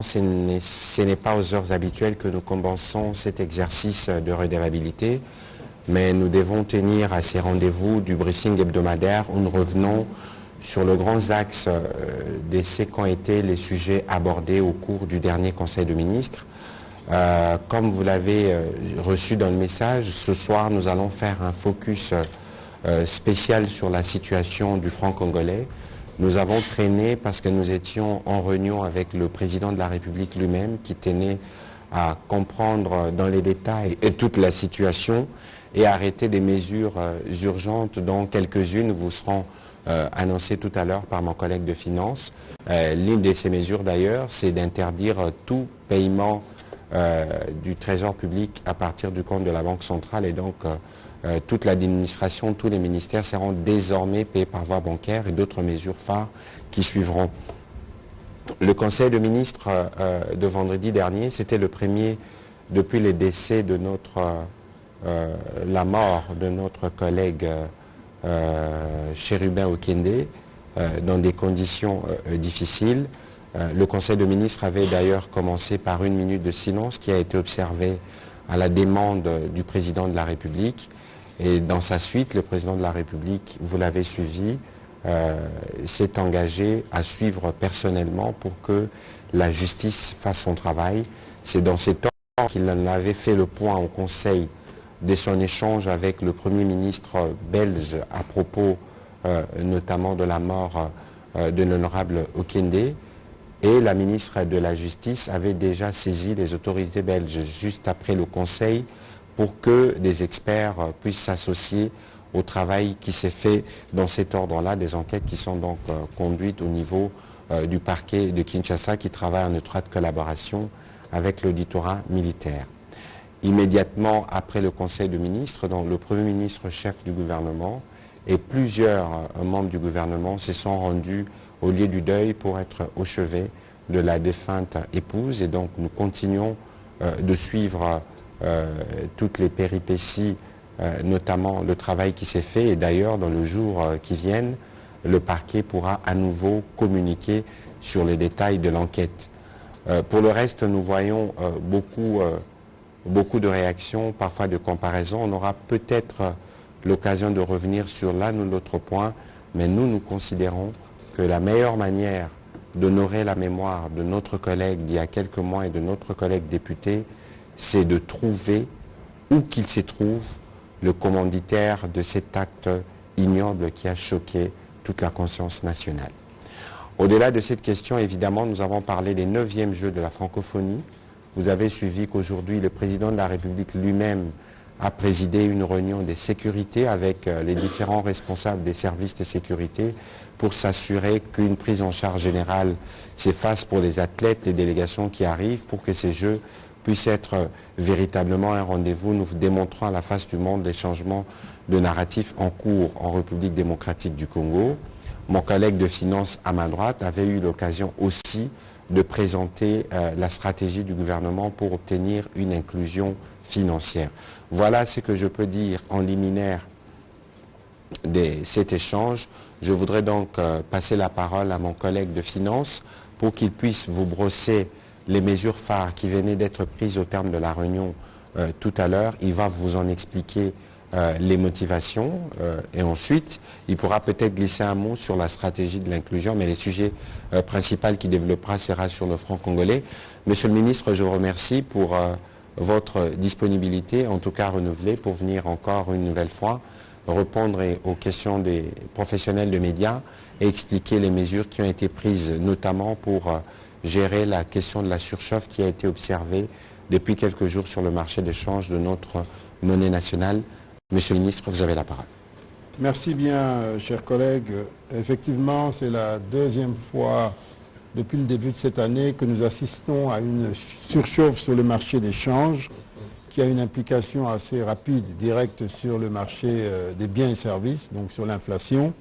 Ce n'est pas aux heures habituelles que nous commençons cet exercice de redevabilité, mais nous devons tenir à ces rendez-vous du briefing hebdomadaire où nous revenons sur le grand axe de ce qu'ont été les sujets abordés au cours du dernier Conseil de ministres. Comme vous l'avez reçu dans le message, ce soir nous allons faire un focus spécial sur la situation du franc congolais. Nous avons traîné parce que nous étions en réunion avec le président de la République lui-même qui tenait à comprendre dans les détails toute la situation et arrêter des mesures urgentes dont quelques-unes vous seront annoncées tout à l'heure par mon collègue de finances. L'une de ces mesures d'ailleurs, c'est d'interdire tout paiement du Trésor public à partir du compte de la Banque centrale et donc toute l'administration, tous les ministères seront désormais payés par voie bancaire et d'autres mesures phares qui suivront. Le Conseil de ministres de vendredi dernier, c'était le premier depuis le décès de la mort de notre collègue Chérubin Okende dans des conditions difficiles. Le Conseil de ministres avait d'ailleurs commencé par une minute de silence qui a été observée à la demande du président de la République. Et dans sa suite, le président de la République, vous l'avez suivi, s'est engagé à suivre personnellement pour que la justice fasse son travail. C'est dans ces temps qu'il en avait fait le point au Conseil de son échange avec le Premier ministre belge à propos notamment de la mort de l'honorable Okende. Et la ministre de la Justice avait déjà saisi les autorités belges juste après le Conseil pour que des experts puissent s'associer au travail qui s'est fait dans cet ordre-là, des enquêtes qui sont donc conduites au niveau du parquet de Kinshasa qui travaille en étroite collaboration avec l'auditorat militaire. Immédiatement après le Conseil de ministres, donc le Premier ministre chef du gouvernement et plusieurs membres du gouvernement se sont rendus au lieu du deuil pour être au chevet de la défunte épouse. Et donc nous continuons de suivre toutes les péripéties, notamment le travail qui s'est fait. Et d'ailleurs, dans le jour qui viennent, le parquet pourra à nouveau communiquer sur les détails de l'enquête. Pour le reste, nous voyons beaucoup de réactions, parfois de comparaisons. On aura peut-être l'occasion de revenir sur l'un ou l'autre point, mais nous considérons que la meilleure manière d'honorer la mémoire de notre collègue d'il y a quelques mois et de notre collègue député, c'est de trouver, où qu'il se trouve, le commanditaire de cet acte ignoble qui a choqué toute la conscience nationale. Au-delà de cette question, évidemment, nous avons parlé des 9e Jeux de la francophonie. Vous avez suivi qu'aujourd'hui, le président de la République lui-même a présidé une réunion de sécurité avec les différents responsables des services de sécurité pour s'assurer qu'une prise en charge générale s'efface pour les athlètes, les délégations qui arrivent, pour que ces Jeux puissent être véritablement un rendez-vous. Nous démontrons à la face du monde les changements de narratif en cours en République démocratique du Congo. Mon collègue de finances à ma droite avait eu l'occasion aussi de présenter la stratégie du gouvernement pour obtenir une inclusion financière. Voilà ce que je peux dire en liminaire de cet échange. Je voudrais donc passer la parole à mon collègue de finances pour qu'il puisse vous brosser les mesures phares qui venaient d'être prises au terme de la réunion tout à l'heure. Il va vous en expliquer les motivations et ensuite il pourra peut-être glisser un mot sur la stratégie de l'inclusion, mais les sujets principaux qu'il développera sera sur le franc congolais. Monsieur le ministre, je vous remercie pour votre disponibilité, en tout cas renouvelée, pour venir encore une nouvelle fois répondre aux questions des professionnels de médias et expliquer les mesures qui ont été prises, notamment pour gérer la question de la surchauffe qui a été observée depuis quelques jours sur le marché d'échange de notre monnaie nationale. Monsieur le ministre, vous avez la parole. Merci bien, chers collègues. Effectivement, c'est la deuxième fois depuis le début de cette année que nous assistons à une surchauffe sur le marché d'échange qui a une implication assez rapide, directe sur le marché des biens et services, donc sur l'inflation.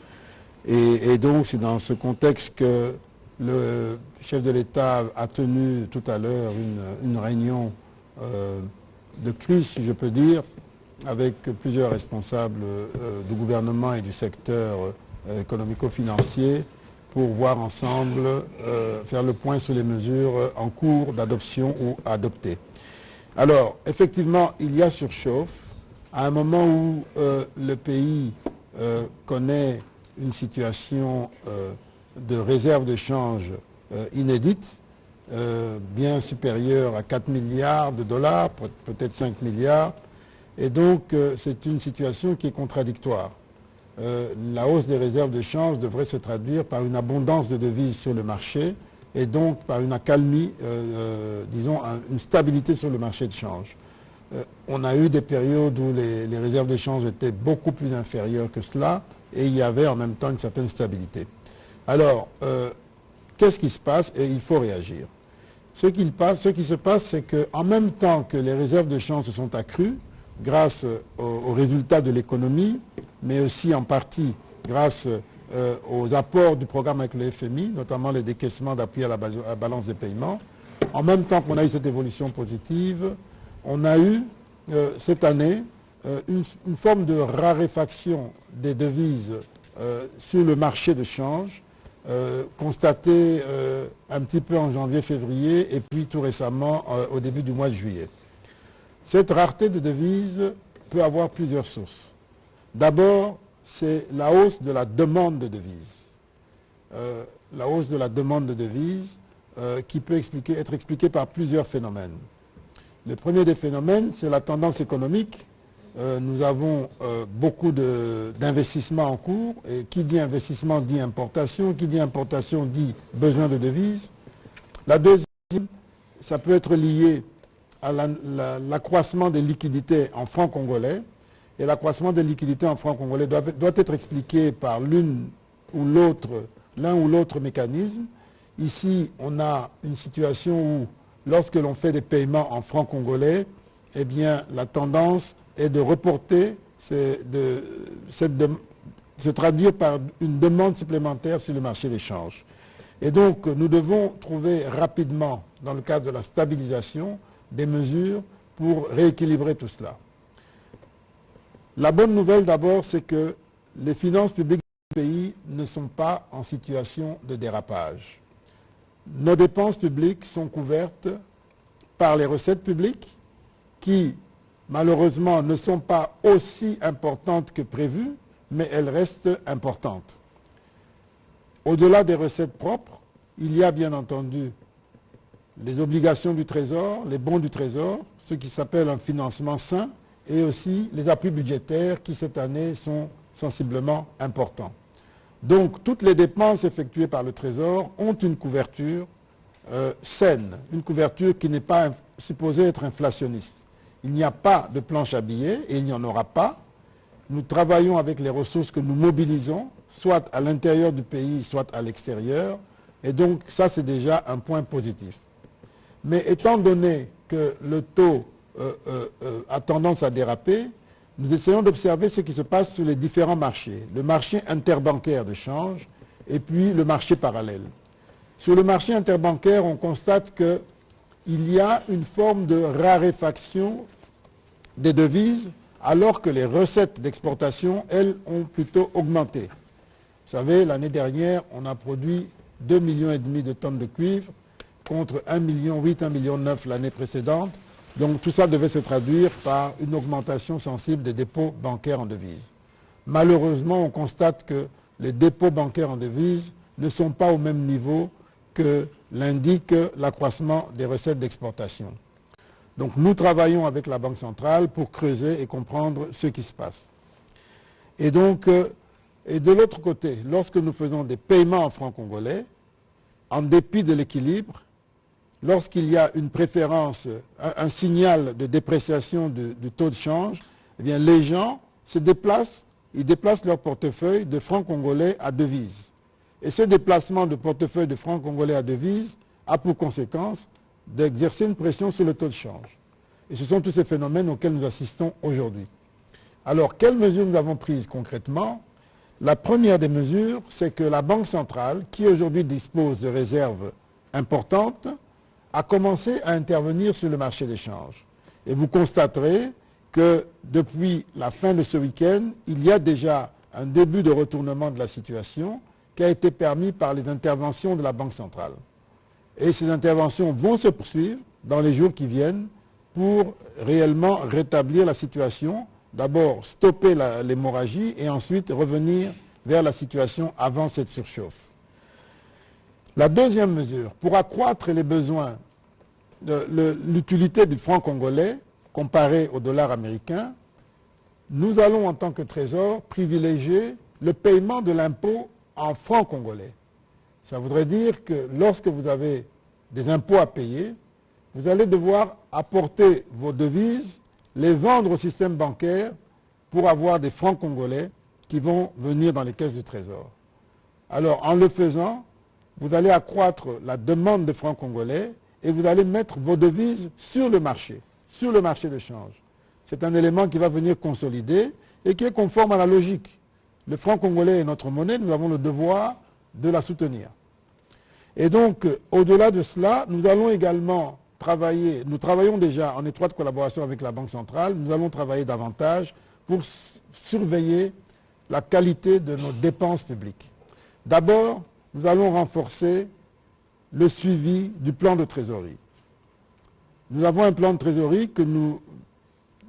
Et donc c'est dans ce contexte que le chef de l'État a tenu tout à l'heure une réunion de crise, si je peux dire, avec plusieurs responsables du gouvernement et du secteur économico-financier pour voir ensemble, faire le point sur les mesures en cours d'adoption ou adoptées. Alors, effectivement, il y a surchauffe à un moment où le pays connaît une situation de réserve de change inédite, bien supérieure à 4 milliards de dollars, peut-être 5 milliards. Et donc, c'est une situation qui est contradictoire. La hausse des réserves de change devrait se traduire par une abondance de devises sur le marché et donc par une accalmie, disons, une stabilité sur le marché de change. On a eu des périodes où les réserves de change étaient beaucoup plus inférieures que cela et il y avait en même temps une certaine stabilité. Alors, qu'est-ce qui se passe? Et il faut réagir. Ce qui se passe, c'est qu'en même temps que les réserves de change se sont accrues, grâce aux résultats de l'économie, mais aussi en partie grâce aux apports du programme avec le FMI, notamment les décaissements d'appui à la balance des paiements. En même temps qu'on a eu cette évolution positive, on a eu cette année une forme de raréfaction des devises sur le marché de change, constatée un petit peu en janvier-février et puis tout récemment au début du mois de juillet. Cette rareté de devises peut avoir plusieurs sources. D'abord, c'est la hausse de la demande de devises. La hausse de la demande de devises qui peut être expliquée par plusieurs phénomènes. Le premier des phénomènes, c'est la tendance économique. Nous avons beaucoup d'investissements en cours. Et qui dit investissement dit importation. Qui dit importation dit besoin de devises. La deuxième, ça peut être lié à l'accroissement des liquidités en francs congolais. Et l'accroissement des liquidités en francs congolais doit être expliqué par l'un ou l'autre mécanisme. Ici, on a une situation où, lorsque l'on fait des paiements en francs congolais, eh bien, la tendance est de reporter, se traduire par une demande supplémentaire sur le marché des changes. Et donc, nous devons trouver rapidement, dans le cadre de la stabilisation, des mesures pour rééquilibrer tout cela. La bonne nouvelle d'abord, c'est que les finances publiques du pays ne sont pas en situation de dérapage. Nos dépenses publiques sont couvertes par les recettes publiques qui, malheureusement, ne sont pas aussi importantes que prévues, mais elles restent importantes. Au-delà des recettes propres, il y a bien entendu les obligations du Trésor, les bons du Trésor, ce qui s'appelle un financement sain, et aussi les appuis budgétaires qui, cette année, sont sensiblement importants. Donc, toutes les dépenses effectuées par le Trésor ont une couverture saine, une couverture qui n'est pas supposée être inflationniste. Il n'y a pas de planche à billets, et il n'y en aura pas. Nous travaillons avec les ressources que nous mobilisons, soit à l'intérieur du pays, soit à l'extérieur, et donc ça, c'est déjà un point positif. Mais étant donné que le taux a tendance à déraper, nous essayons d'observer ce qui se passe sur les différents marchés. Le marché interbancaire de change et puis le marché parallèle. Sur le marché interbancaire, on constate qu'il y a une forme de raréfaction des devises alors que les recettes d'exportation, elles, ont plutôt augmenté. Vous savez, l'année dernière, on a produit 2,5 millions de tonnes de cuivre contre 1,8 million, 1,9 million l'année précédente. Donc tout ça devait se traduire par une augmentation sensible des dépôts bancaires en devises. Malheureusement, on constate que les dépôts bancaires en devises ne sont pas au même niveau que l'indique l'accroissement des recettes d'exportation. Donc nous travaillons avec la Banque centrale pour creuser et comprendre ce qui se passe. Et donc, et de l'autre côté, lorsque nous faisons des paiements en francs congolais, en dépit de l'équilibre, lorsqu'il y a une préférence, un signal de dépréciation du taux de change, eh bien les gens se déplacent, ils déplacent leur portefeuille de francs congolais à devises. Et ce déplacement de portefeuille de francs congolais à devises a pour conséquence d'exercer une pression sur le taux de change. Et ce sont tous ces phénomènes auxquels nous assistons aujourd'hui. Alors, quelles mesures nous avons prises concrètement? La première des mesures, c'est que la Banque centrale, qui aujourd'hui dispose de réserves importantes, a commencé à intervenir sur le marché des changes. Et vous constaterez que depuis la fin de ce week-end, il y a déjà un début de retournement de la situation qui a été permis par les interventions de la Banque centrale. Et ces interventions vont se poursuivre dans les jours qui viennent pour réellement rétablir la situation, d'abord stopper l'hémorragie et ensuite revenir vers la situation avant cette surchauffe. La deuxième mesure, pour accroître les besoins, l'utilité du franc congolais comparé au dollar américain, nous allons en tant que Trésor privilégier le paiement de l'impôt en francs congolais. Ça voudrait dire que lorsque vous avez des impôts à payer, vous allez devoir apporter vos devises, les vendre au système bancaire pour avoir des francs congolais qui vont venir dans les caisses du Trésor. Alors en le faisant, vous allez accroître la demande de francs congolais et vous allez mettre vos devises sur le marché de change. C'est un élément qui va venir consolider et qui est conforme à la logique. Le franc congolais est notre monnaie, nous avons le devoir de la soutenir. Et donc, au-delà de cela, nous allons également travailler, nous travaillons déjà en étroite collaboration avec la Banque centrale, nous allons travailler davantage pour surveiller la qualité de nos dépenses publiques. D'abord, nous allons renforcer le suivi du plan de trésorerie. Nous avons un plan de trésorerie que nous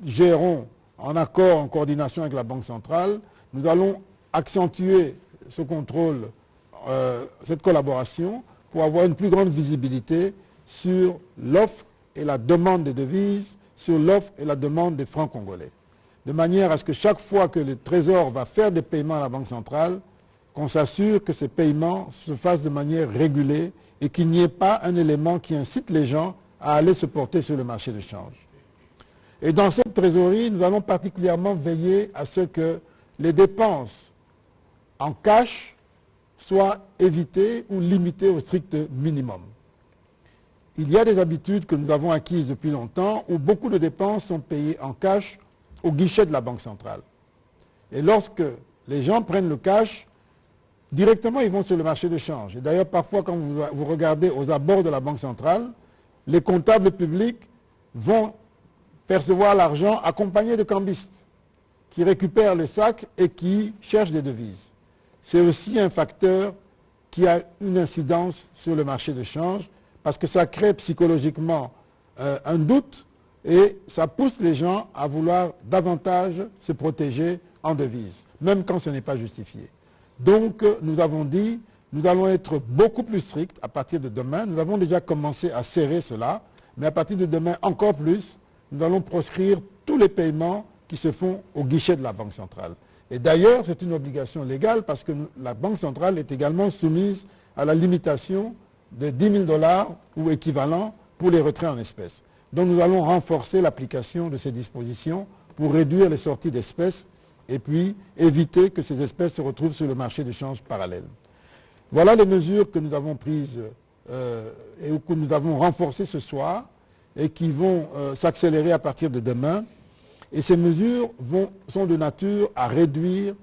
gérons en accord, en coordination avec la Banque centrale. Nous allons accentuer ce contrôle, cette collaboration, pour avoir une plus grande visibilité sur l'offre et la demande des devises, sur l'offre et la demande des francs congolais. De manière à ce que chaque fois que le Trésor va faire des paiements à la Banque centrale, qu'on s'assure que ces paiements se fassent de manière régulée et qu'il n'y ait pas un élément qui incite les gens à aller se porter sur le marché de change. Et dans cette trésorerie, nous allons particulièrement veiller à ce que les dépenses en cash soient évitées ou limitées au strict minimum. Il y a des habitudes que nous avons acquises depuis longtemps où beaucoup de dépenses sont payées en cash au guichet de la Banque centrale. Et lorsque les gens prennent le cash, directement ils vont sur le marché de change. Et d'ailleurs, parfois, quand vous regardez aux abords de la Banque centrale, les comptables publics vont percevoir l'argent accompagné de cambistes qui récupèrent le sac et qui cherchent des devises. C'est aussi un facteur qui a une incidence sur le marché de change parce que ça crée psychologiquement un doute et ça pousse les gens à vouloir davantage se protéger en devises, même quand ce n'est pas justifié. Donc, nous avons dit, nous allons être beaucoup plus stricts à partir de demain. Nous avons déjà commencé à serrer cela, mais à partir de demain encore plus, nous allons proscrire tous les paiements qui se font au guichet de la Banque centrale. Et d'ailleurs, c'est une obligation légale parce que la Banque centrale est également soumise à la limitation de 10 000 $ ou équivalent pour les retraits en espèces. Donc nous allons renforcer l'application de ces dispositions pour réduire les sorties d'espèces et puis éviter que ces espèces se retrouvent sur le marché de change parallèle. Voilà les mesures que nous avons prises et que nous avons renforcées ce soir et qui vont s'accélérer à partir de demain. Et ces mesures sont de nature à réduire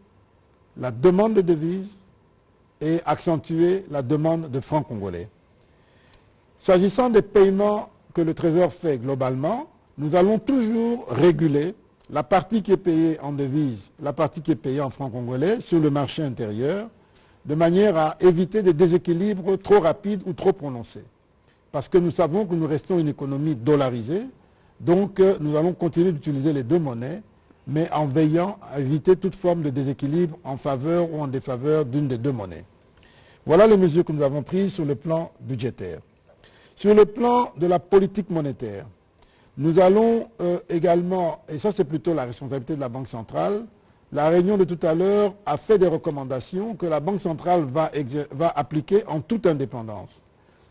la demande de devises et accentuer la demande de francs congolais. S'agissant des paiements que le Trésor fait globalement, nous allons toujours réguler la partie qui est payée en devises, la partie qui est payée en francs congolais sur le marché intérieur, de manière à éviter des déséquilibres trop rapides ou trop prononcés. Parce que nous savons que nous restons une économie dollarisée, donc nous allons continuer d'utiliser les deux monnaies, mais en veillant à éviter toute forme de déséquilibre en faveur ou en défaveur d'une des deux monnaies. Voilà les mesures que nous avons prises sur le plan budgétaire. Sur le plan de la politique monétaire, nous allons également, et ça c'est plutôt la responsabilité de la Banque centrale, la réunion de tout à l'heure a fait des recommandations que la Banque centrale va appliquer en toute indépendance.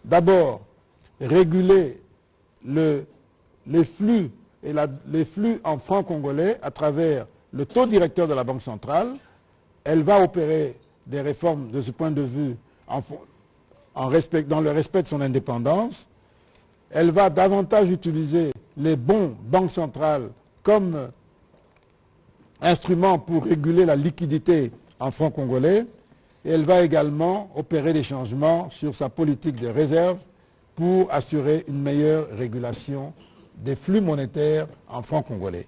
D'abord, réguler les flux en francs congolais à travers le taux directeur de la Banque centrale. Elle va opérer des réformes de ce point de vue dans le respect de son indépendance. Elle va davantage utiliser les bons banques centrales comme instrument pour réguler la liquidité en francs congolais. Et elle va également opérer des changements sur sa politique de réserve pour assurer une meilleure régulation des flux monétaires en francs congolais.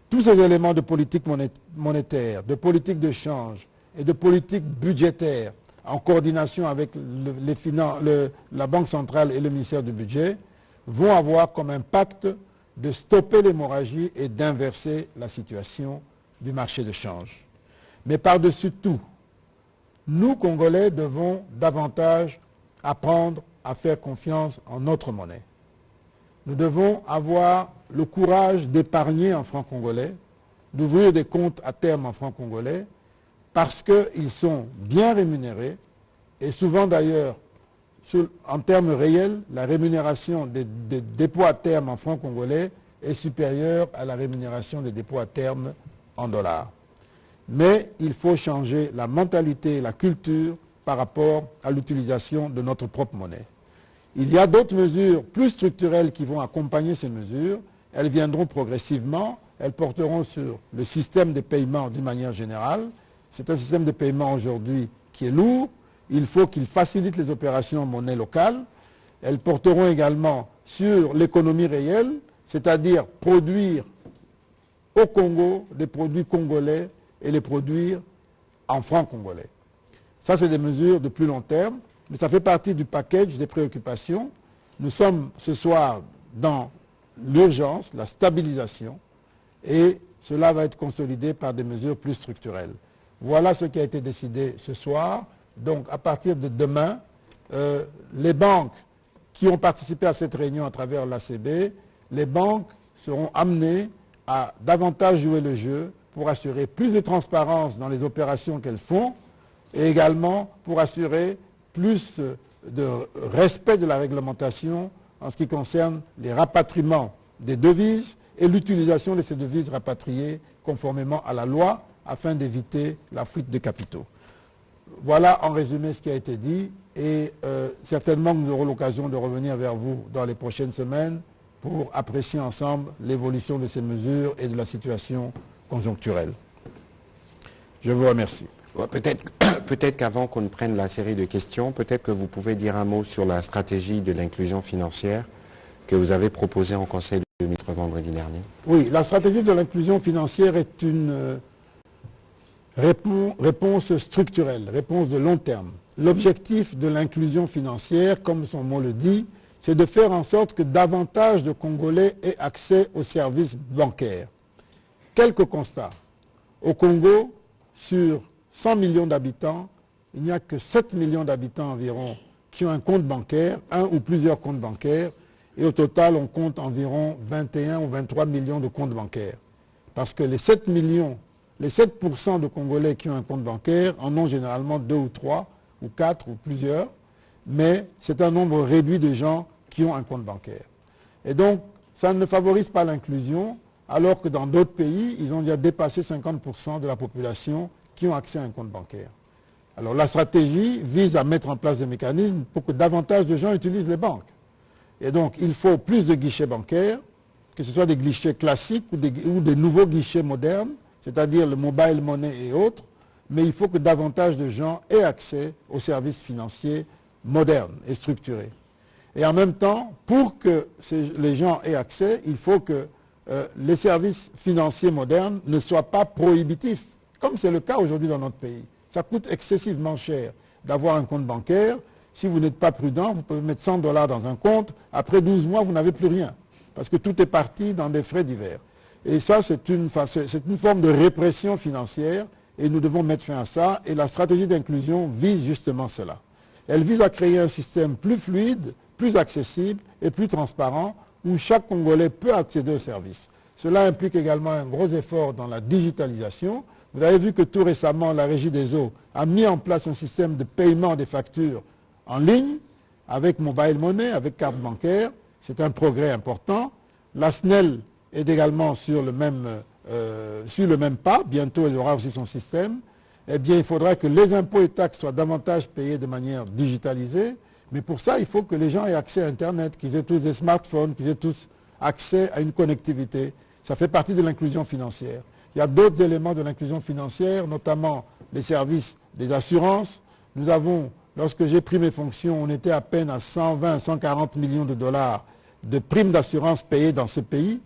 Tous ces éléments de politique monétaire, de politique de change et de politique budgétaire en coordination avec la Banque centrale et le ministère du Budget, vont avoir comme impact de stopper l'hémorragie et d'inverser la situation du marché de change. Mais par-dessus tout, nous, Congolais, devons davantage apprendre à faire confiance en notre monnaie. Nous devons avoir le courage d'épargner en francs congolais, d'ouvrir des comptes à terme en francs congolais, parce qu'ils sont bien rémunérés, et souvent d'ailleurs, en termes réels, la rémunération des dépôts à terme en francs congolais est supérieure à la rémunération des dépôts à terme en dollars. Mais il faut changer la mentalité et la culture par rapport à l'utilisation de notre propre monnaie. Il y a d'autres mesures plus structurelles qui vont accompagner ces mesures. Elles viendront progressivement, elles porteront sur le système de paiement d'une manière générale. C'est un système de paiement aujourd'hui qui est lourd. Il faut qu'il facilite les opérations en monnaie locale. Elles porteront également sur l'économie réelle, c'est-à-dire produire au Congo des produits congolais et les produire en francs congolais. Ça, c'est des mesures de plus long terme, mais ça fait partie du package des préoccupations. Nous sommes ce soir dans l'urgence, la stabilisation, et cela va être consolidé par des mesures plus structurelles. Voilà ce qui a été décidé ce soir. Donc, à partir de demain, les banques qui ont participé à cette réunion à travers l'ACB, les banques seront amenées à davantage jouer le jeu pour assurer plus de transparence dans les opérations qu'elles font et également pour assurer plus de respect de la réglementation en ce qui concerne les rapatriements des devises et l'utilisation de ces devises rapatriées conformément à la loi afin d'éviter la fuite de capitaux. Voilà en résumé ce qui a été dit et certainement nous aurons l'occasion de revenir vers vous dans les prochaines semaines pour apprécier ensemble l'évolution de ces mesures et de la situation conjoncturelle. Je vous remercie. Peut-être qu'avant qu'on ne prenne la série de questions, peut-être que vous pouvez dire un mot sur la stratégie de l'inclusion financière que vous avez proposée en Conseil de ministres vendredi dernier. Oui, la stratégie de l'inclusion financière est une réponse structurelle, réponse de long terme. L'objectif de l'inclusion financière, comme son mot le dit, c'est de faire en sorte que davantage de Congolais aient accès aux services bancaires. Quelques constats. Au Congo, sur 100 millions d'habitants, il n'y a que 7 millions d'habitants environ qui ont un compte bancaire, un ou plusieurs comptes bancaires, et au total, on compte environ 21 ou 23 millions de comptes bancaires. Parce que les 7 millions, les 7% de Congolais qui ont un compte bancaire en ont généralement 2 ou 3 ou 4 ou plusieurs, mais c'est un nombre réduit de gens qui ont un compte bancaire. Et donc, ça ne favorise pas l'inclusion, alors que dans d'autres pays, ils ont déjà dépassé 50% de la population qui ont accès à un compte bancaire. Alors la stratégie vise à mettre en place des mécanismes pour que davantage de gens utilisent les banques. Et donc, il faut plus de guichets bancaires, que ce soit des guichets classiques ou des nouveaux guichets modernes, c'est-à-dire le mobile money et autres, mais il faut que davantage de gens aient accès aux services financiers modernes et structurés. Et en même temps, pour que les gens aient accès, il faut que les services financiers modernes ne soient pas prohibitifs, comme c'est le cas aujourd'hui dans notre pays. Ça coûte excessivement cher d'avoir un compte bancaire. Si vous n'êtes pas prudent, vous pouvez mettre 100 $ dans un compte. Après 12 mois, vous n'avez plus rien, parce que tout est parti dans des frais divers. Et ça, c'est une forme de répression financière, et nous devons mettre fin à ça. Et la stratégie d'inclusion vise justement cela. Elle vise à créer un système plus fluide, plus accessible et plus transparent, où chaque Congolais peut accéder aux services. Cela implique également un gros effort dans la digitalisation. Vous avez vu que tout récemment, la Régie des eaux a mis en place un système de paiement des factures en ligne, avec mobile money, avec carte bancaire. C'est un progrès important. La SNEL est également sur le même pas. Bientôt, elle aura aussi son système. Eh bien, il faudra que les impôts et taxes soient davantage payés de manière digitalisée. Mais pour ça, il faut que les gens aient accès à Internet, qu'ils aient tous des smartphones, qu'ils aient tous accès à une connectivité. Ça fait partie de l'inclusion financière. Il y a d'autres éléments de l'inclusion financière, notamment les services des assurances. Nous avons, lorsque j'ai pris mes fonctions, on était à peine à 120, 140 millions de dollars de primes d'assurance payées dans ce pays.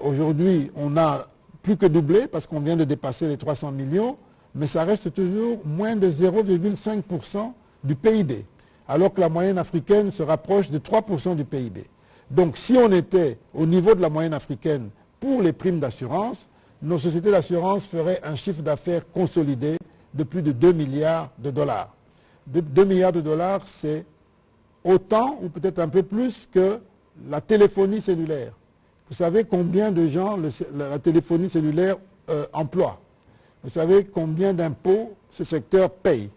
Aujourd'hui, on a plus que doublé parce qu'on vient de dépasser les 300 millions. mais ça reste toujours moins de 0,5% du PIB, alors que la moyenne africaine se rapproche de 3% du PIB. Donc si on était au niveau de la moyenne africaine pour les primes d'assurance, nos sociétés d'assurance feraient un chiffre d'affaires consolidé de plus de 2 milliards de dollars. 2 milliards de dollars, c'est autant ou peut-être un peu plus que la téléphonie cellulaire. Vous savez combien de gens la téléphonie cellulaire emploie. Vous savez combien d'impôts ce secteur paye.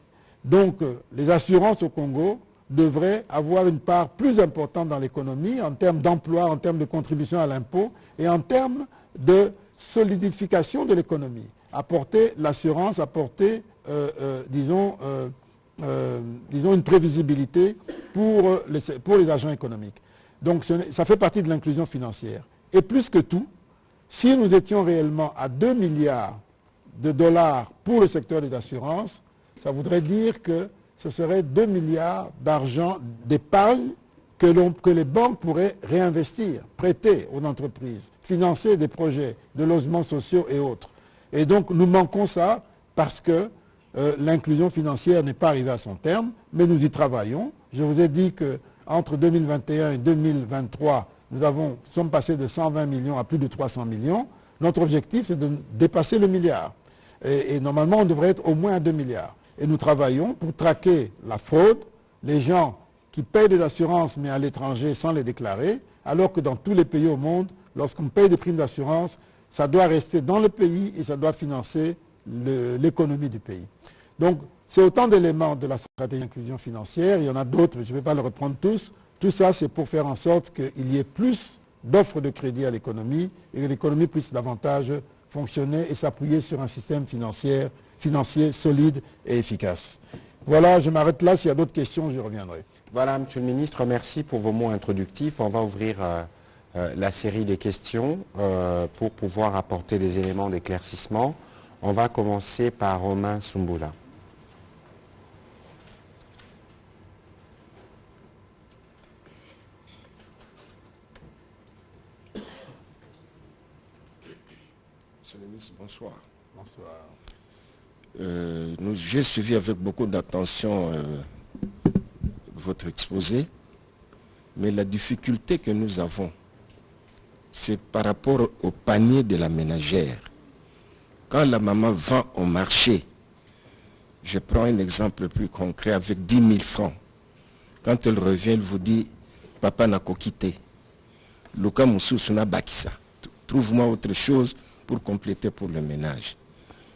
Donc les assurances au Congo devraient avoir une part plus importante dans l'économie en termes d'emploi, en termes de contribution à l'impôt et en termes de solidification de l'économie. Apporter l'assurance, apporter, disons, une prévisibilité pour les agents économiques. Donc ça fait partie de l'inclusion financière. Et plus que tout, si nous étions réellement à 2 milliards de dollars pour le secteur des assurances, ça voudrait dire que ce serait 2 milliards d'argent d'épargne que les banques pourraient réinvestir, prêter aux entreprises, financer des projets de logements sociaux et autres. Et donc nous manquons ça parce que l'inclusion financière n'est pas arrivée à son terme, mais nous y travaillons. Je vous ai dit qu'entre 2021 et 2023, nous sommes passés de 120 millions à plus de 300 millions. Notre objectif, c'est de dépasser le milliard. Et normalement, on devrait être au moins à 2 milliards. Et nous travaillons pour traquer la fraude, les gens qui payent des assurances mais à l'étranger sans les déclarer, alors que dans tous les pays au monde, lorsqu'on paye des primes d'assurance, ça doit rester dans le pays et ça doit financer l'économie du pays. Donc, c'est autant d'éléments de la stratégie d'inclusion financière. Il y en a d'autres, mais je ne vais pas les reprendre tous. Tout ça, c'est pour faire en sorte qu'il y ait plus d'offres de crédit à l'économie et que l'économie puisse davantage fonctionner et s'appuyer sur un système financier solide et efficace. Voilà, je m'arrête là. S'il y a d'autres questions, j'y reviendrai. Voilà, Monsieur le Ministre, merci pour vos mots introductifs. On va ouvrir la série des questions pour pouvoir apporter des éléments d'éclaircissement. On va commencer par Romain Sumbula. Monsieur le ministre, bonsoir. Bonsoir. J'ai suivi avec beaucoup d'attention votre exposé, mais la difficulté que nous avons, c'est par rapport au panier de la ménagère. Quand la maman vend au marché, je prends un exemple plus concret, avec 10 000 francs, quand elle revient, elle vous dit, papa n'a qu'à quitter. Luka Moussou Bakissa. Trouve-moi autre chose pour compléter pour le ménage.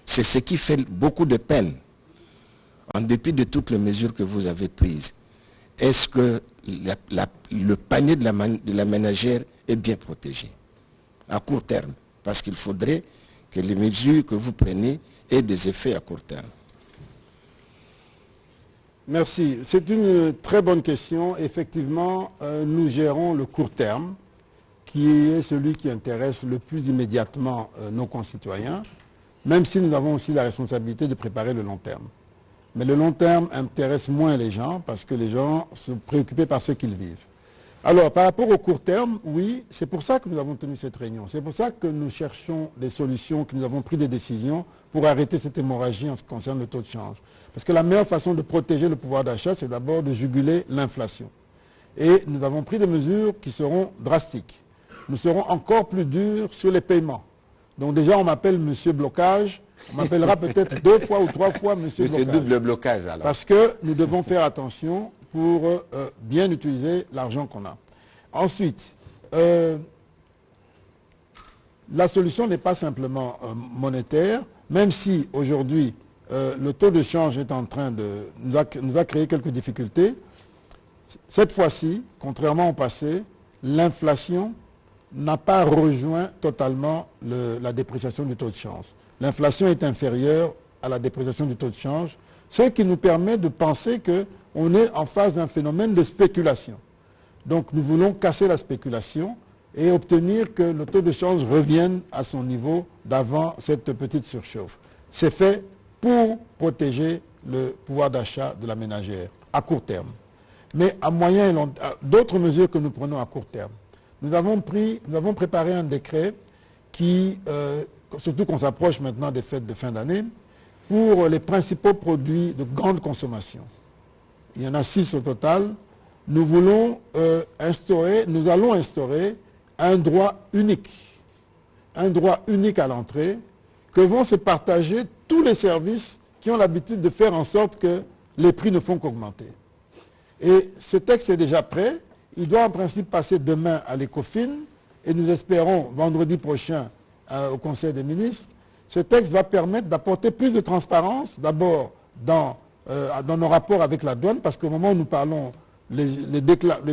C'est ce qui fait beaucoup de peine, en dépit de toutes les mesures que vous avez prises. Est-ce que le panier de la ménagère est bien protégé à court terme? Parce qu'il faudrait que les mesures que vous prenez aient des effets à court terme. Merci. C'est une très bonne question. Effectivement, nous gérons le court terme, qui est celui qui intéresse le plus immédiatement nos concitoyens, même si nous avons aussi la responsabilité de préparer le long terme. Mais le long terme intéresse moins les gens parce que les gens sont préoccupés par ce qu'ils vivent. Alors, par rapport au court terme, oui, c'est pour ça que nous avons tenu cette réunion. C'est pour ça que nous cherchons des solutions, que nous avons pris des décisions pour arrêter cette hémorragie en ce qui concerne le taux de change. Parce que la meilleure façon de protéger le pouvoir d'achat, c'est d'abord de juguler l'inflation. Et nous avons pris des mesures qui seront drastiques. Nous serons encore plus durs sur les paiements. Donc déjà, on m'appelle Monsieur Blocage. On m'appellera peut-être 2 fois ou 3 fois Monsieur Blocage. C'est double blocage alors. Parce que nous devons faire attention pour bien utiliser l'argent qu'on a. Ensuite, la solution n'est pas simplement monétaire, même si aujourd'hui le taux de change est en train nous a créé quelques difficultés. Cette fois-ci, contrairement au passé, l'inflation n'a pas rejoint totalement la dépréciation du taux de change. L'inflation est inférieure à la dépréciation du taux de change, ce qui nous permet de penser qu'on est en face d'un phénomène de spéculation. Donc nous voulons casser la spéculation et obtenir que le taux de change revienne à son niveau d'avant cette petite surchauffe. C'est fait pour protéger le pouvoir d'achat de la ménagère à court terme. Mais à moyen et long terme, d'autres mesures que nous prenons à court terme. Nous avons préparé un décret qui, surtout qu'on s'approche maintenant des fêtes de fin d'année, pour les principaux produits de grande consommation. Il y en a 6 au total. Nous allons instaurer un droit unique à l'entrée, que vont se partager tous les services qui ont l'habitude de faire en sorte que les prix ne font qu'augmenter. Et ce texte est déjà prêt. Il doit en principe passer demain à l'ECOFIN et nous espérons vendredi prochain au Conseil des ministres. Ce texte va permettre d'apporter plus de transparence, d'abord dans nos rapports avec la douane, parce qu'au moment où nous parlons, les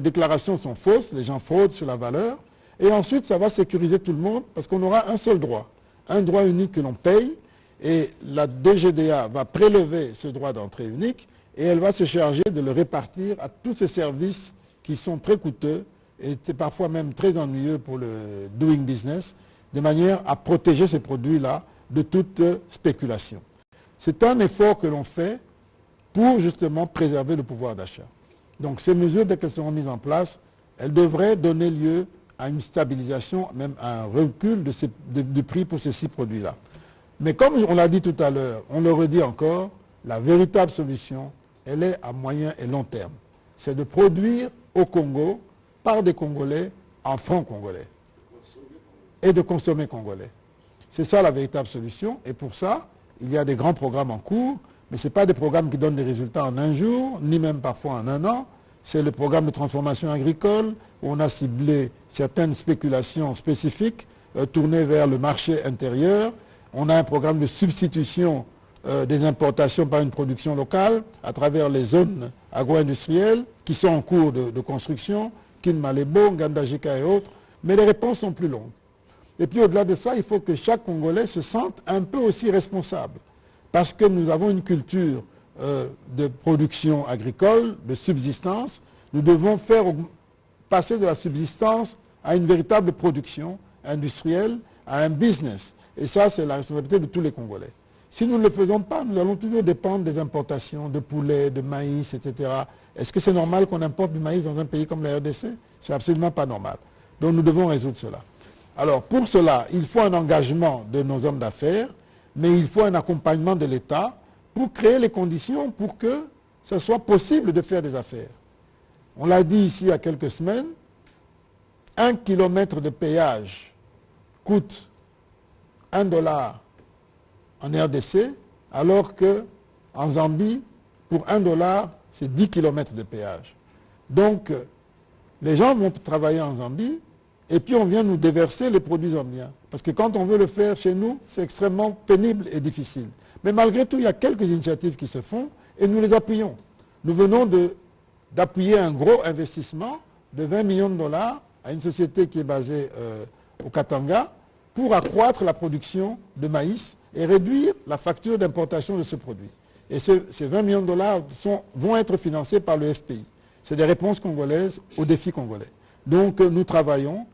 déclarations sont fausses, les gens fraudent sur la valeur. Et ensuite, ça va sécuriser tout le monde, parce qu'on aura un seul droit, un droit unique que l'on paye, et la DGDA va prélever ce droit d'entrée unique, et elle va se charger de le répartir à tous ces services qui sont très coûteux, et parfois même très ennuyeux pour le doing business, de manière à protéger ces produits-là de toute spéculation. C'est un effort que l'on fait pour justement préserver le pouvoir d'achat. Donc ces mesures, dès qu'elles seront mises en place, elles devraient donner lieu à une stabilisation, même à un recul du prix pour ces 6 produits-là. Mais comme on l'a dit tout à l'heure, on le redit encore, la véritable solution, elle est à moyen et long terme. C'est de produire au Congo, par des Congolais, en francs congolais. Et de consommer congolais. C'est ça la véritable solution. Et pour ça, il y a des grands programmes en cours, mais ce n'est pas des programmes qui donnent des résultats en un jour, ni même parfois en un an. C'est le programme de transformation agricole, où on a ciblé certaines spéculations spécifiques tournées vers le marché intérieur. On a un programme de substitution des importations par une production locale à travers les zones agro-industrielles qui sont en cours de construction, Kinmalebo, Ngandajika et autres. Mais les réponses sont plus longues. Et puis au-delà de ça, il faut que chaque Congolais se sente un peu aussi responsable. Parce que nous avons une culture de production agricole, de subsistance. Nous devons faire passer de la subsistance à une véritable production industrielle, à un business. Et ça, c'est la responsabilité de tous les Congolais. Si nous ne le faisons pas, nous allons toujours dépendre des importations de poulet, de maïs, etc. Est-ce que c'est normal qu'on importe du maïs dans un pays comme la RDC? C'est absolument pas normal. Donc nous devons résoudre cela. Alors pour cela, il faut un engagement de nos hommes d'affaires, mais il faut un accompagnement de l'État pour créer les conditions pour que ce soit possible de faire des affaires. On l'a dit ici il y a quelques semaines, 1 kilomètre de péage coûte $1 en RDC, alors qu'en Zambie, pour $1, c'est 10 km de péage. Donc, les gens vont travailler en Zambie, et puis on vient nous déverser les produits zambiens. Parce que quand on veut le faire chez nous, c'est extrêmement pénible et difficile. Mais malgré tout, il y a quelques initiatives qui se font, et nous les appuyons. Nous venons d'appuyer un gros investissement de $20 millions à une société qui est basée au Katanga pour accroître la production de maïs et réduire la facture d'importation de ce produit. Et ces $20 millions vont être financés par le FPI. C'est des réponses congolaises aux défis congolais. Donc nous travaillons.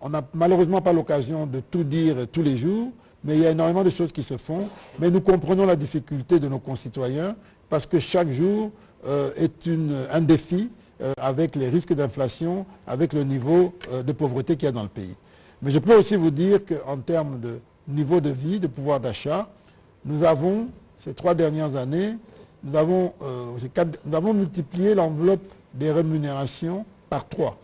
On n'a malheureusement pas l'occasion de tout dire tous les jours, mais il y a énormément de choses qui se font. Mais nous comprenons la difficulté de nos concitoyens parce que chaque jour est un défi avec les risques d'inflation, avec le niveau de pauvreté qu'il y a dans le pays. Mais je peux aussi vous dire qu'en termes de niveau de vie, de pouvoir d'achat, nous avons, ces 3 dernières années, nous avons multiplié l'enveloppe des rémunérations par 3,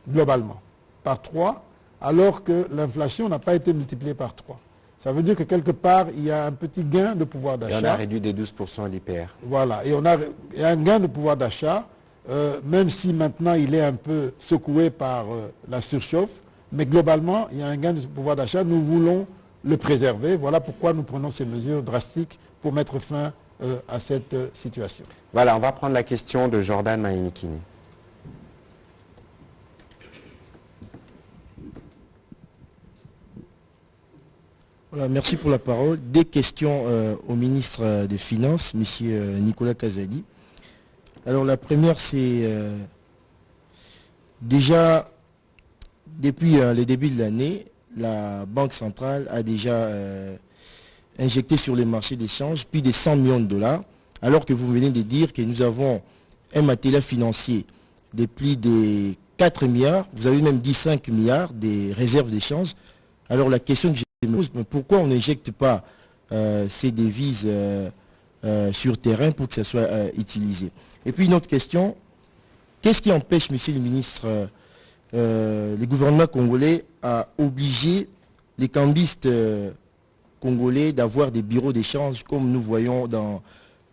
globalement. Par 3, alors que l'inflation n'a pas été multipliée par 3. Ça veut dire que quelque part, il y a un petit gain de pouvoir d'achat. Et on a réduit des 12% l'IPR. Voilà, et il y a un gain de pouvoir d'achat, même si maintenant il est un peu secoué par la surchauffe, mais globalement, il y a un gain de pouvoir d'achat. Nous voulons le préserver. Voilà pourquoi nous prenons ces mesures drastiques pour mettre fin à cette situation. Voilà, on va prendre la question de Jordan Maïnikini. Voilà, merci pour la parole. Des questions au ministre des Finances, M. Nicolas Kazadi. Alors la première, c'est déjà, depuis le début de l'année, la Banque centrale a déjà injecté sur les marchés d'échange plus de $100 millions, alors que vous venez de dire que nous avons un matériel financier de plus de 4 milliards, vous avez même dit 5 milliards des réserves d'échange. Alors la question que je me pose, pourquoi on n'injecte pas ces devises sur terrain pour que ça soit utilisé. Et puis une autre question, qu'est-ce qui empêche, monsieur le ministre, les gouvernements congolais à obliger les cambistes congolais d'avoir des bureaux d'échange comme nous voyons dans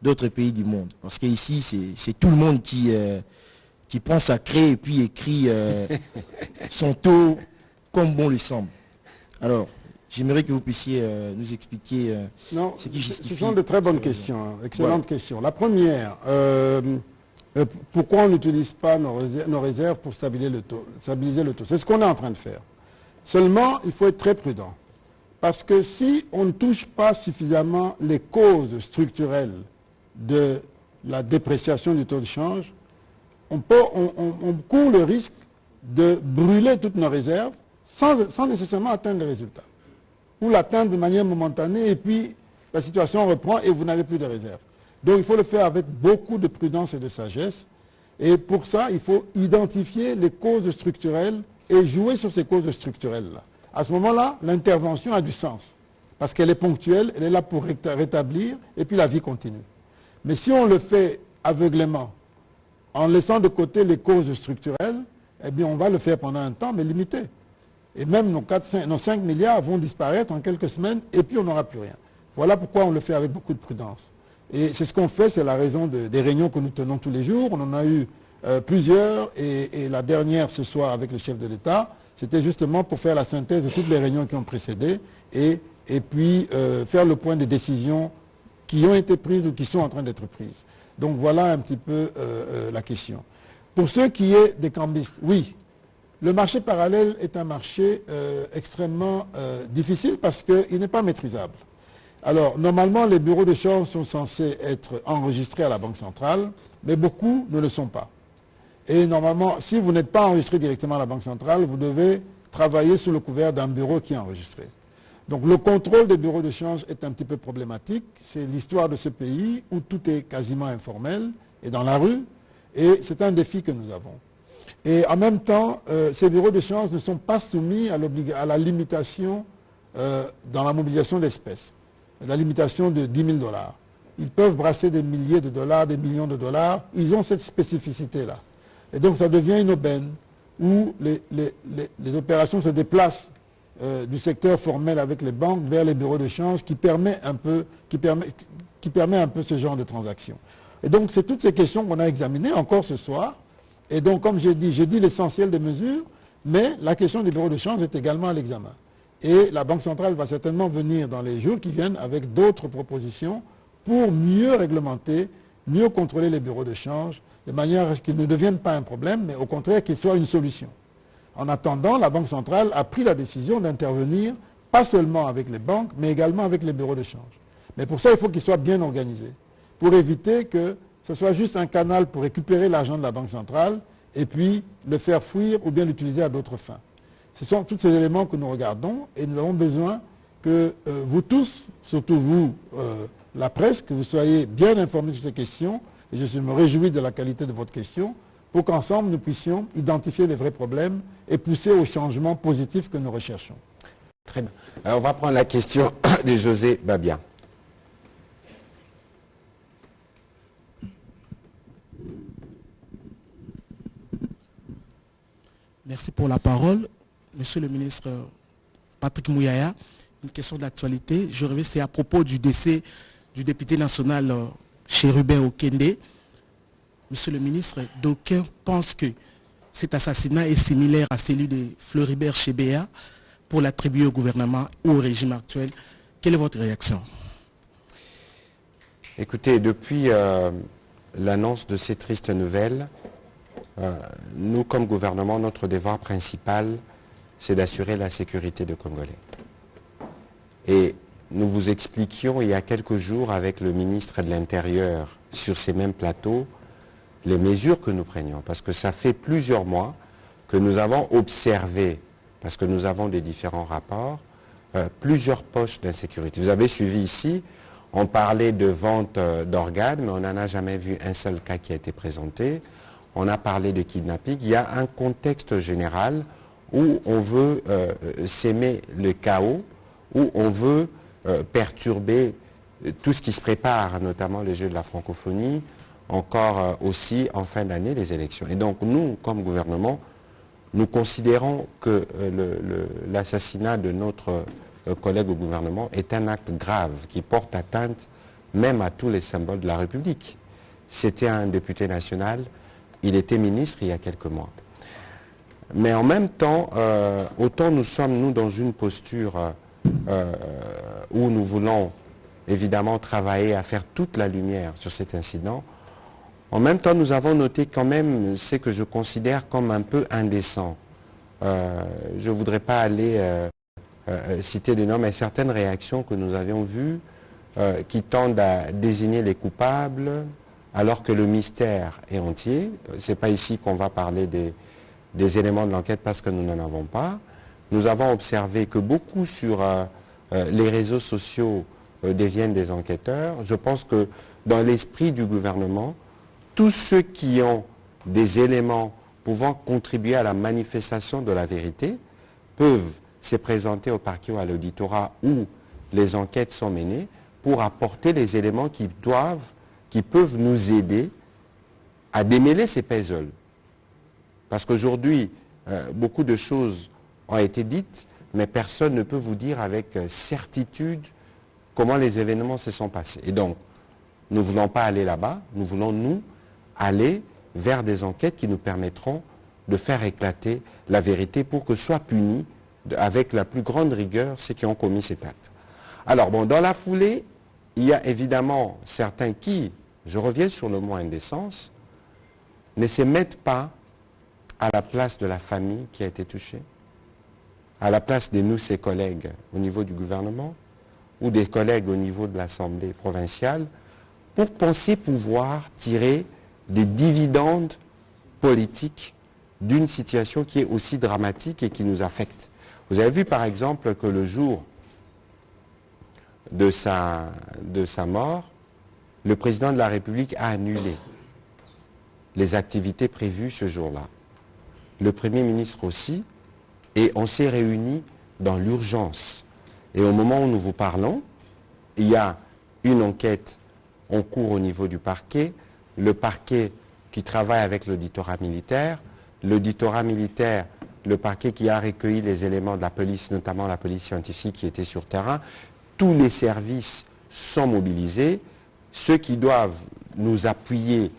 d'autres pays du monde? Parce qu'ici, c'est tout le monde qui prend sa craie et puis écrit son taux comme bon lui semble. Alors, j'aimerais que vous puissiez nous expliquer ce qui justifie. Ce sont de très bonnes questions, excellentes questions. La première, pourquoi on n'utilise pas nos réserves pour stabiliser le taux? C'est ce qu'on est en train de faire. Seulement, il faut être très prudent. Parce que si on ne touche pas suffisamment les causes structurelles de la dépréciation du taux de change, on court le risque de brûler toutes nos réserves sans nécessairement atteindre les résultats. Ou l'atteindre de manière momentanée et puis la situation reprend et vous n'avez plus de réserves. Donc il faut le faire avec beaucoup de prudence et de sagesse. Et pour ça, il faut identifier les causes structurelles et jouer sur ces causes structurelles-là. À ce moment-là, l'intervention a du sens. Parce qu'elle est ponctuelle, elle est là pour rétablir et puis la vie continue. Mais si on le fait aveuglément, en laissant de côté les causes structurelles, eh bien on va le faire pendant un temps, mais limité. Et même nos 5 milliards vont disparaître en quelques semaines et puis on n'aura plus rien. Voilà pourquoi on le fait avec beaucoup de prudence. Et c'est ce qu'on fait, c'est la raison des réunions que nous tenons tous les jours. On en a eu plusieurs et la dernière ce soir avec le chef de l'État, c'était justement pour faire la synthèse de toutes les réunions qui ont précédé et puis faire le point des décisions qui ont été prises ou qui sont en train d'être prises. Donc voilà un petit peu la question. Pour ce qui est des cambistes, oui, le marché parallèle est un marché extrêmement difficile parce qu'il n'est pas maîtrisable. Alors, normalement, les bureaux de change sont censés être enregistrés à la Banque centrale, mais beaucoup ne le sont pas. Et normalement, si vous n'êtes pas enregistré directement à la Banque centrale, vous devez travailler sous le couvert d'un bureau qui est enregistré. Donc le contrôle des bureaux de change est un petit peu problématique. C'est l'histoire de ce pays où tout est quasiment informel et dans la rue. Et c'est un défi que nous avons. Et en même temps, ces bureaux de change ne sont pas soumis à la limitation dans la mobilisation d'espèces. La limitation de 10 000 $. Ils peuvent brasser des milliers de dollars, des millions de dollars. Ils ont cette spécificité-là. Et donc ça devient une aubaine où les opérations se déplacent du secteur formel avec les banques vers les bureaux de change qui permet un peu ce genre de transaction. Et donc c'est toutes ces questions qu'on a examinées encore ce soir. Et donc comme j'ai dit l'essentiel des mesures, mais la question des bureaux de change est également à l'examen. Et la Banque centrale va certainement venir dans les jours qui viennent avec d'autres propositions pour mieux réglementer, mieux contrôler les bureaux de change, de manière à ce qu'ils ne deviennent pas un problème, mais au contraire qu'ils soient une solution. En attendant, la Banque centrale a pris la décision d'intervenir, pas seulement avec les banques, mais également avec les bureaux de change. Mais pour ça, il faut qu'ils soient bien organisés, pour éviter que ce soit juste un canal pour récupérer l'argent de la Banque centrale et puis le faire fuir ou bien l'utiliser à d'autres fins. Ce sont tous ces éléments que nous regardons et nous avons besoin que vous tous, surtout vous, la presse, que vous soyez bien informés sur ces questions. Et je me réjouis de la qualité de votre question pour qu'ensemble nous puissions identifier les vrais problèmes et pousser au changement positif que nous recherchons. Très bien. Alors on va prendre la question de José Babia. Merci pour la parole. Monsieur le ministre Patrick Mouyaya, une question d'actualité. Je reviens, c'est à propos du décès du député national Chérubin Okende. Monsieur le ministre, d'aucuns pensent que cet assassinat est similaire à celui de Floribert Chebeya pour l'attribuer au gouvernement ou au régime actuel. Quelle est votre réaction? Écoutez, depuis l'annonce de ces tristes nouvelles, nous, comme gouvernement, notre devoir principal, c'est d'assurer la sécurité des Congolais. Et nous vous expliquions il y a quelques jours avec le ministre de l'Intérieur sur ces mêmes plateaux les mesures que nous prenions. Parce que ça fait plusieurs mois que nous avons observé, parce que nous avons des différents rapports, plusieurs poches d'insécurité. Vous avez suivi ici, on parlait de vente d'organes, mais on n'en a jamais vu un seul cas qui a été présenté. On a parlé de kidnapping. Il y a un contexte général où on veut s'aimer le chaos, où on veut perturber tout ce qui se prépare, notamment les Jeux de la francophonie, encore aussi en fin d'année les élections. Et donc nous, comme gouvernement, nous considérons que l'assassinat de notre collègue au gouvernement est un acte grave qui porte atteinte même à tous les symboles de la République. C'était un député national, il était ministre il y a quelques mois. Mais en même temps, autant nous sommes, nous, dans une posture où nous voulons évidemment travailler à faire toute la lumière sur cet incident, en même temps, nous avons noté quand même ce que je considère comme un peu indécent. Je ne voudrais pas aller citer des noms, mais certaines réactions que nous avions vues qui tendent à désigner les coupables alors que le mystère est entier. Ce n'est pas ici qu'on va parler des éléments de l'enquête parce que nous n'en avons pas. Nous avons observé que beaucoup sur les réseaux sociaux deviennent des enquêteurs. Je pense que dans l'esprit du gouvernement, tous ceux qui ont des éléments pouvant contribuer à la manifestation de la vérité peuvent se présenter au parquet ou à l'auditorat où les enquêtes sont menées pour apporter les éléments qui peuvent nous aider à démêler ces puzzles. Parce qu'aujourd'hui, beaucoup de choses ont été dites, mais personne ne peut vous dire avec certitude comment les événements se sont passés. Et donc, nous ne voulons pas aller là-bas, nous voulons, nous, aller vers des enquêtes qui nous permettront de faire éclater la vérité pour que soient punis avec la plus grande rigueur ceux qui ont commis cet acte. Alors bon, dans la foulée, il y a évidemment certains qui, je reviens sur le mot indécence, ne se mettent pas à la place de la famille qui a été touchée, à la place de nous, ses collègues au niveau du gouvernement ou des collègues au niveau de l'Assemblée provinciale, pour penser pouvoir tirer des dividendes politiques d'une situation qui est aussi dramatique et qui nous affecte. Vous avez vu par exemple que le jour de sa mort, le président de la République a annulé les activités prévues ce jour-là. Le Premier ministre aussi, et on s'est réunis dans l'urgence. Et au moment où nous vous parlons, il y a une enquête en cours au niveau du parquet, le parquet qui travaille avec l'auditorat militaire, le parquet qui a recueilli les éléments de la police, notamment la police scientifique qui était sur terrain. Tous les services sont mobilisés. Ceux qui doivent nous appuyer,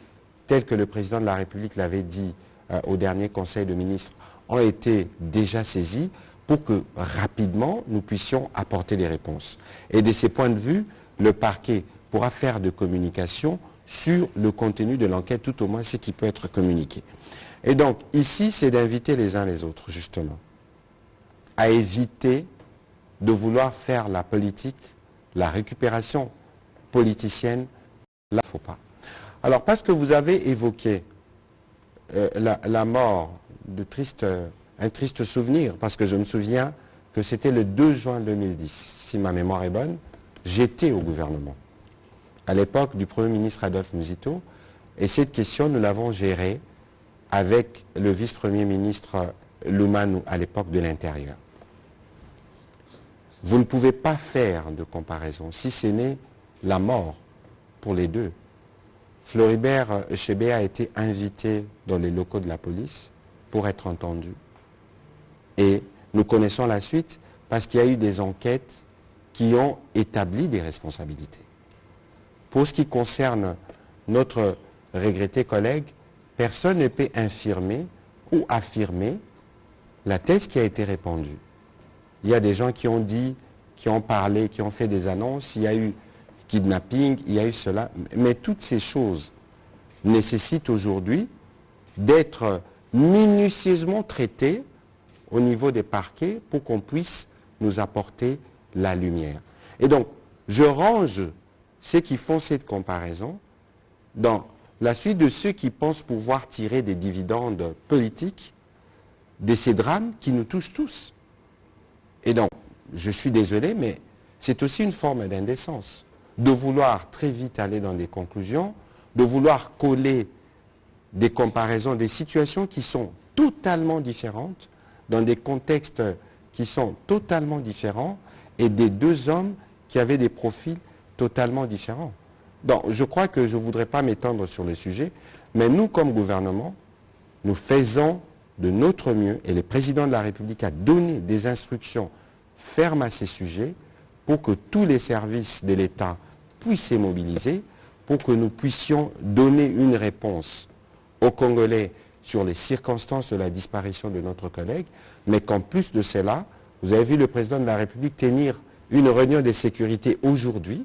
tel que le président de la République l'avait dit au dernier Conseil de ministres, ont été déjà saisis pour que rapidement nous puissions apporter des réponses. Et de ces points de vue, le parquet pourra faire de communication sur le contenu de l'enquête, tout au moins ce qui peut être communiqué. Et donc, ici, c'est d'inviter les uns les autres, justement, à éviter de vouloir faire la politique, la récupération politicienne, là, il ne faut pas. Alors, parce que vous avez évoqué la mort un triste souvenir, parce que je me souviens que c'était le 2 juin 2010, si ma mémoire est bonne, j'étais au gouvernement, à l'époque du Premier ministre Adolphe Muzito, et cette question, nous l'avons gérée avec le vice-premier ministre Loumanou, à l'époque de l'Intérieur. Vous ne pouvez pas faire de comparaison, si ce n'est la mort pour les deux. Floribert Chébé a été invité dans les locaux de la police pour être entendu. Et nous connaissons la suite parce qu'il y a eu des enquêtes qui ont établi des responsabilités. Pour ce qui concerne notre regretté collègue, personne ne peut infirmer ou affirmer la thèse qui a été répandue. Il y a des gens qui ont dit, qui ont parlé, qui ont fait des annonces, il y a eu kidnapping, il y a eu cela. Mais toutes ces choses nécessitent aujourd'hui d'être minutieusement traitées au niveau des parquets pour qu'on puisse nous apporter la lumière. Et donc, je range ceux qui font cette comparaison dans la suite de ceux qui pensent pouvoir tirer des dividendes politiques de ces drames qui nous touchent tous. Et donc, je suis désolé, mais c'est aussi une forme d'indécence de vouloir très vite aller dans des conclusions, de vouloir coller des comparaisons, des situations qui sont totalement différentes, dans des contextes qui sont totalement différents, et des deux hommes qui avaient des profils totalement différents. Donc, je crois que je ne voudrais pas m'étendre sur le sujet, mais nous, comme gouvernement, nous faisons de notre mieux, et le président de la République a donné des instructions fermes à ces sujets pour que tous les services de l'État puissent se mobiliser, pour que nous puissions donner une réponse aux Congolais sur les circonstances de la disparition de notre collègue, mais qu'en plus de cela, vous avez vu le président de la République tenir une réunion de sécurité aujourd'hui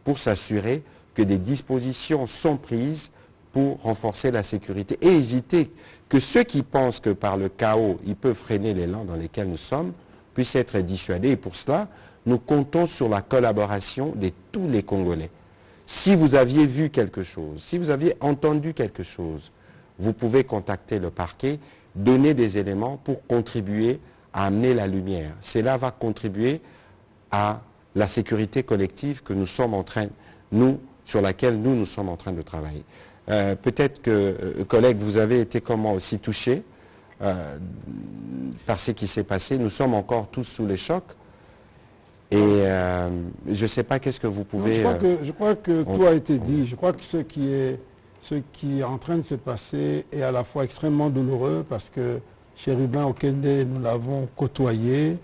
pour s'assurer que des dispositions sont prises pour renforcer la sécurité et éviter que ceux qui pensent que par le chaos, ils peuvent freiner l'élan dans lesquels nous sommes, puissent être dissuadés. Et pour cela, nous comptons sur la collaboration de tous les Congolais. Si vous aviez vu quelque chose, si vous aviez entendu quelque chose, vous pouvez contacter le parquet, donner des éléments pour contribuer à amener la lumière. Cela va contribuer à la sécurité collective que nous sommes en train, sur laquelle nous sommes en train de travailler. Peut-être que, collègues, vous avez été comment aussi touchés par ce qui s'est passé. Nous sommes encore tous sous le choc. Et je ne sais pas qu'est-ce que vous pouvez... Non, je crois que tout a été dit. Je crois que ce qui est en train de se passer est à la fois extrêmement douloureux parce que Chérubin Okende, nous l'avons côtoyé.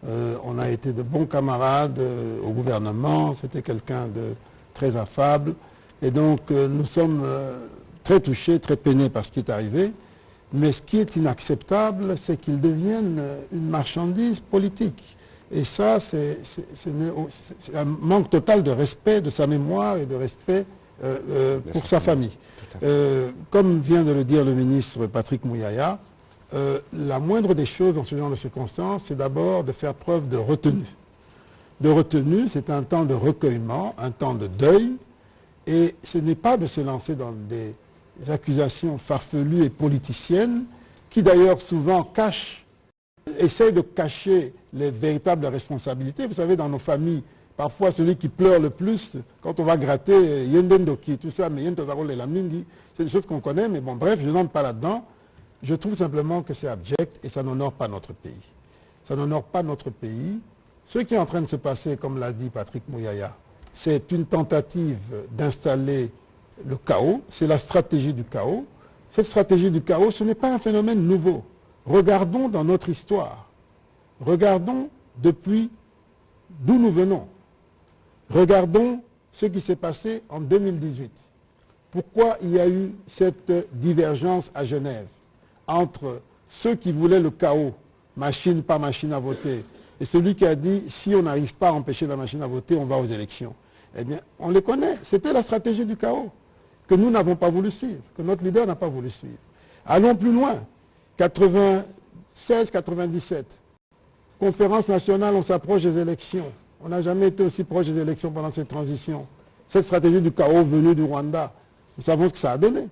On a été de bons camarades au gouvernement. C'était quelqu'un de très affable. Et donc, nous sommes très touchés, très peinés par ce qui est arrivé. Mais ce qui est inacceptable, c'est qu'il devienne une marchandise politique. Et ça, c'est un manque total de respect de sa mémoire et de respect pour sa famille. Comme vient de le dire le ministre Patrick Mouyaya, la moindre des choses dans ce genre de circonstances, c'est d'abord de faire preuve de retenue. De retenue, c'est un temps de recueillement, un temps de deuil, et ce n'est pas de se lancer dans des accusations farfelues et politiciennes, qui d'ailleurs souvent essayent de cacher les véritables responsabilités. Vous savez, dans nos familles, parfois celui qui pleure le plus, quand on va gratter Yendendoki, tout ça, mais Yentazarol et la Mingi, c'est des choses qu'on connaît, mais bon, bref, je n'entre pas là-dedans. Je trouve simplement que c'est abject et ça n'honore pas notre pays. Ça n'honore pas notre pays. Ce qui est en train de se passer, comme l'a dit Patrick Mouyaya, c'est une tentative d'installer le chaos, c'est la stratégie du chaos. Cette stratégie du chaos, ce n'est pas un phénomène nouveau. Regardons dans notre histoire. Regardons depuis d'où nous venons. Regardons ce qui s'est passé en 2018. Pourquoi il y a eu cette divergence à Genève entre ceux qui voulaient le chaos, machine par machine à voter, et celui qui a dit si on n'arrive pas à empêcher la machine à voter, on va aux élections. Eh bien, on les connaît. C'était la stratégie du chaos que nous n'avons pas voulu suivre, que notre leader n'a pas voulu suivre. Allons plus loin. 96-97, conférence nationale, on s'approche des élections. On n'a jamais été aussi proche des élections pendant cette transition. Cette stratégie du chaos venue du Rwanda, nous savons ce que ça a donné.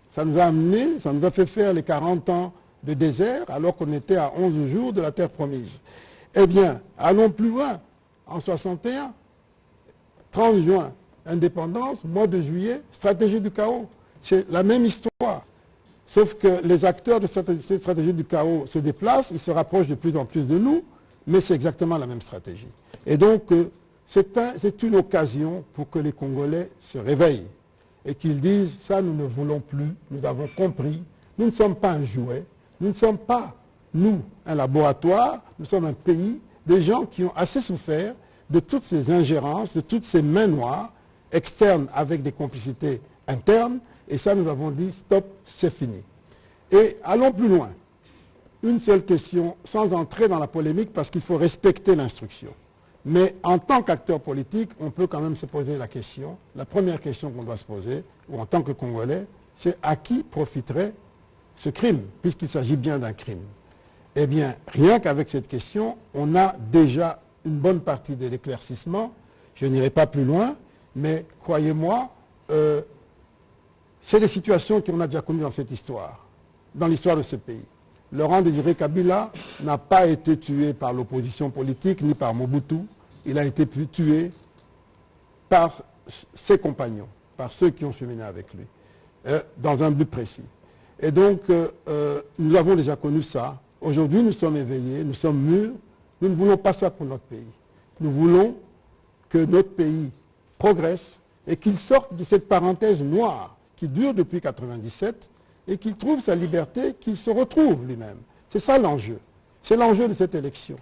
Ça nous a amené, ça nous a fait faire les 40 ans de désert alors qu'on était à 11 jours de la terre promise. Eh bien, allons plus loin. En 61, 30 juin, indépendance, mois de juillet, stratégie du chaos. C'est la même histoire. Sauf que les acteurs de cette stratégie du chaos se déplacent, ils se rapprochent de plus en plus de nous, mais c'est exactement la même stratégie. Et donc, c'est une occasion pour que les Congolais se réveillent et qu'ils disent, ça nous ne voulons plus, nous avons compris, nous ne sommes pas un jouet, nous ne sommes pas, nous, un laboratoire, nous sommes un pays, des gens qui ont assez souffert de toutes ces ingérences, de toutes ces mains noires, externes avec des complicités internes, et ça nous avons dit, stop, c'est fini. Et allons plus loin. Une seule question, sans entrer dans la polémique, parce qu'il faut respecter l'instruction. Mais en tant qu'acteur politique, on peut quand même se poser la question, la première question qu'on doit se poser, ou en tant que Congolais, c'est à qui profiterait ce crime, puisqu'il s'agit bien d'un crime. Eh bien, rien qu'avec cette question, on a déjà une bonne partie de l'éclaircissement. Je n'irai pas plus loin, mais croyez-moi, c'est des situations qu'on a déjà connues dans cette histoire, dans l'histoire de ce pays. Laurent Désiré Kabila n'a pas été tué par l'opposition politique ni par Mobutu. Il a été tué par ses compagnons, par ceux qui ont cheminé avec lui, dans un but précis. Et donc, nous avons déjà connu ça. Aujourd'hui, nous sommes éveillés, nous sommes mûrs. Nous ne voulons pas ça pour notre pays. Nous voulons que notre pays progresse et qu'il sorte de cette parenthèse noire qui dure depuis 1997 et qu'il trouve sa liberté, qu'il se retrouve lui-même. C'est ça l'enjeu. C'est l'enjeu de cette élection.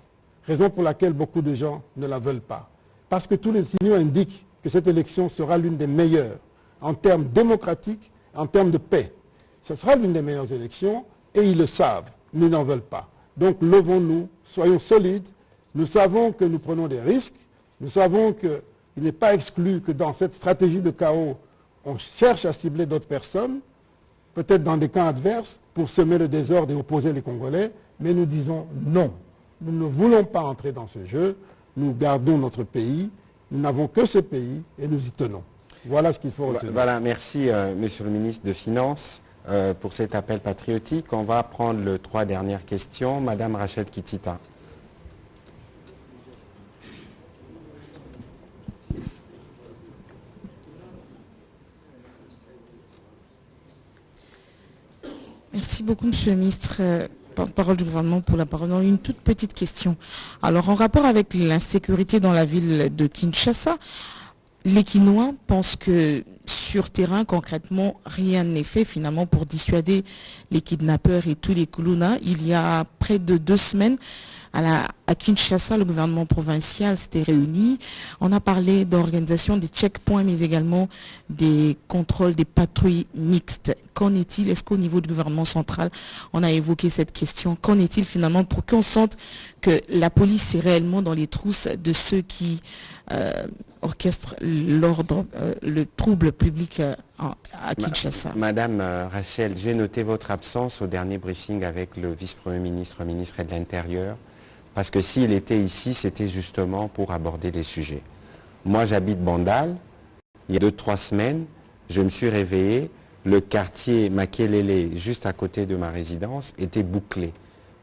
Raison pour laquelle beaucoup de gens ne la veulent pas. Parce que tous les signaux indiquent que cette élection sera l'une des meilleures en termes démocratiques, en termes de paix. Ce sera l'une des meilleures élections et ils le savent, mais ils n'en veulent pas. Donc levons-nous, soyons solides. Nous savons que nous prenons des risques. Nous savons qu'il n'est pas exclu que dans cette stratégie de chaos, on cherche à cibler d'autres personnes, peut-être dans des camps adverses, pour semer le désordre et opposer les Congolais. Mais nous disons non. Nous ne voulons pas entrer dans ce jeu. Nous gardons notre pays. Nous n'avons que ce pays et nous y tenons. Voilà ce qu'il faut retenir. Voilà, merci Monsieur le ministre de Finances pour cet appel patriotique. On va prendre les 3 dernières questions. Madame Rachel Kitita. Merci beaucoup, Monsieur le ministre. Porte-parole du gouvernement pour la parole. Une toute petite question. Alors, en rapport avec l'insécurité dans la ville de Kinshasa, les Kinois pensent que sur terrain, concrètement, rien n'est fait finalement pour dissuader les kidnappeurs et tous les Koulouna. Il y a près de 2 semaines, à Kinshasa, le gouvernement provincial s'était réuni. On a parlé d'organisation des checkpoints, mais également des contrôles des patrouilles mixtes. Qu'en est-il? Est-ce qu'au niveau du gouvernement central, on a évoqué cette question? Qu'en est-il finalement pour qu'on sente que la police est réellement dans les trousses de ceux qui orchestrent l'ordre, le trouble public à Kinshasa? Madame Rachel, j'ai noté votre absence au dernier briefing avec le vice-premier ministre, ministre de l'Intérieur. Parce que s'il était ici, c'était justement pour aborder des sujets. Moi, j'habite Bandal. Il y a 2-3 semaines, je me suis réveillé. Le quartier Makelele, juste à côté de ma résidence, était bouclé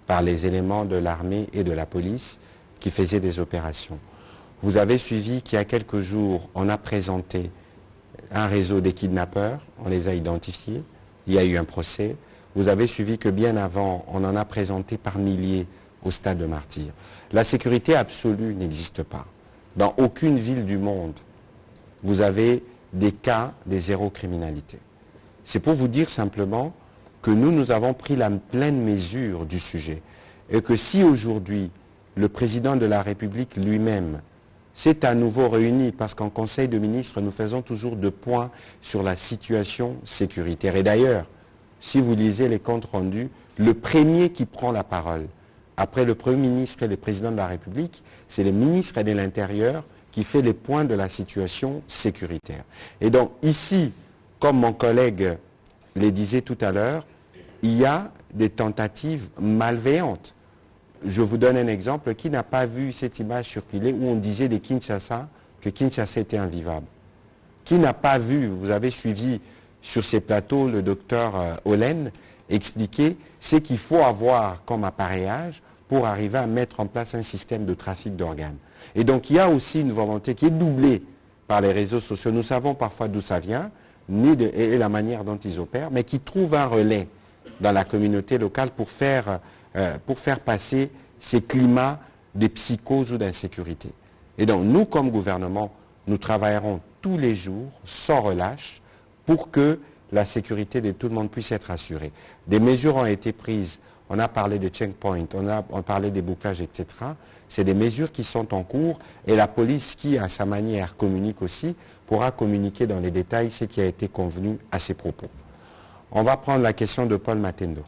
par les éléments de l'armée et de la police qui faisaient des opérations. Vous avez suivi qu'il y a quelques jours, on a présenté un réseau des kidnappeurs. On les a identifiés. Il y a eu un procès. Vous avez suivi que bien avant, on en a présenté par milliers au stade de Martyrs. La sécurité absolue n'existe pas. Dans aucune ville du monde, vous avez des cas des zéro criminalité. C'est pour vous dire simplement que nous avons pris la pleine mesure du sujet. Et que si aujourd'hui, le président de la République lui-même s'est à nouveau réuni, parce qu'en Conseil de ministres, nous faisons toujours 2 points sur la situation sécuritaire. Et d'ailleurs, si vous lisez les comptes rendus, le premier qui prend la parole, après le Premier ministre et le Président de la République, c'est le ministre de l'Intérieur qui fait les points de la situation sécuritaire. Et donc ici, comme mon collègue le disait tout à l'heure, il y a des tentatives malveillantes. Je vous donne un exemple. Qui n'a pas vu cette image circuler où on disait de Kinshasa que Kinshasa était invivable? Qui n'a pas vu, vous avez suivi sur ces plateaux le docteur Olen expliquer ce qu'il faut avoir comme appareillage pour arriver à mettre en place un système de trafic d'organes. Et donc il y a aussi une volonté qui est doublée par les réseaux sociaux. Nous savons parfois d'où ça vient, et la manière dont ils opèrent, mais qui trouvent un relais dans la communauté locale pour faire passer ces climats de psychose ou d'insécurité. Et donc nous, comme gouvernement, nous travaillerons tous les jours, sans relâche, pour que la sécurité de tout le monde puisse être assurée. Des mesures ont été prises. On a parlé de checkpoint, on a parlé des bouclages, etc. C'est des mesures qui sont en cours et la police qui, à sa manière, communique aussi, pourra communiquer dans les détails ce qui a été convenu à ces propos. On va prendre la question de Paul Matendo.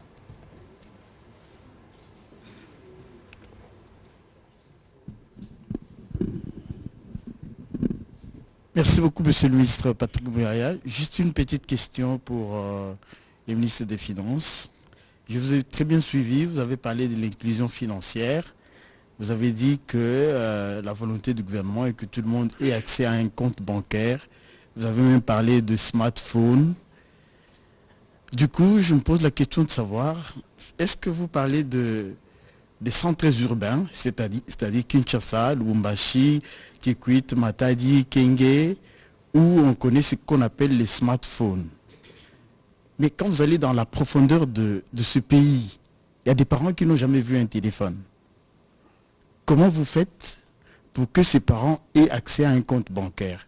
Merci beaucoup, Monsieur le ministre Patrick Mouyaya. Juste une petite question pour le ministre des Finances. Je vous ai très bien suivi, vous avez parlé de l'inclusion financière. Vous avez dit que la volonté du gouvernement est que tout le monde ait accès à un compte bancaire. Vous avez même parlé de smartphone. Du coup, je me pose la question de savoir, est-ce que vous parlez des centres urbains, c'est-à-dire Kinshasa, Lubumbashi, Kikwit, Matadi, Kenge, où on connaît ce qu'on appelle les smartphones. Mais quand vous allez dans la profondeur de ce pays, il y a des parents qui n'ont jamais vu un téléphone. Comment vous faites pour que ces parents aient accès à un compte bancaire.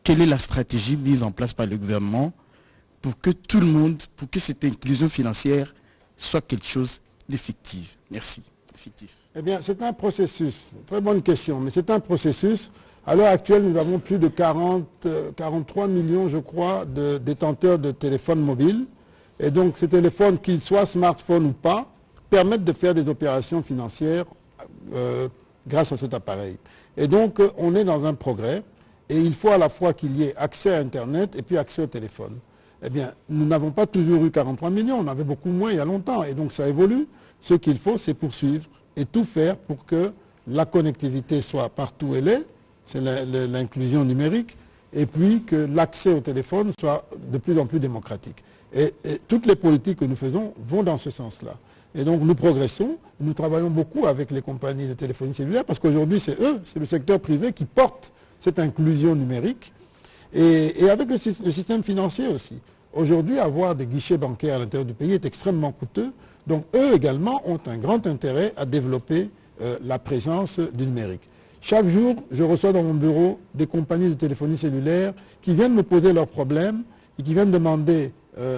Quelle est la stratégie mise en place par le gouvernement pour que tout le monde, pour que cette inclusion financière soit quelque chose d'effectif? Merci. Effectif. Eh bien, c'est un processus. Très bonne question, mais c'est un processus. À l'heure actuelle, nous avons plus de 43 millions, je crois, de détenteurs de téléphones mobiles. Et donc, ces téléphones, qu'ils soient smartphones ou pas, permettent de faire des opérations financières grâce à cet appareil. Et donc, on est dans un progrès. Et il faut à la fois qu'il y ait accès à Internet et puis accès au téléphone. Eh bien, nous n'avons pas toujours eu 43 millions, on avait beaucoup moins il y a longtemps. Et donc, ça évolue. Ce qu'il faut, c'est poursuivre et tout faire pour que la connectivité soit partout où elle est. C'est l'inclusion numérique. Et puis que l'accès au téléphone soit de plus en plus démocratique. Et toutes les politiques que nous faisons vont dans ce sens-là. Et donc, nous progressons. Nous travaillons beaucoup avec les compagnies de téléphonie cellulaire parce qu'aujourd'hui, c'est eux, c'est le secteur privé qui porte cette inclusion numérique, et avec le système financier aussi. Aujourd'hui, avoir des guichets bancaires à l'intérieur du pays est extrêmement coûteux, donc eux également ont un grand intérêt à développer la présence du numérique. Chaque jour, je reçois dans mon bureau des compagnies de téléphonie cellulaire qui viennent me poser leurs problèmes et qui viennent demander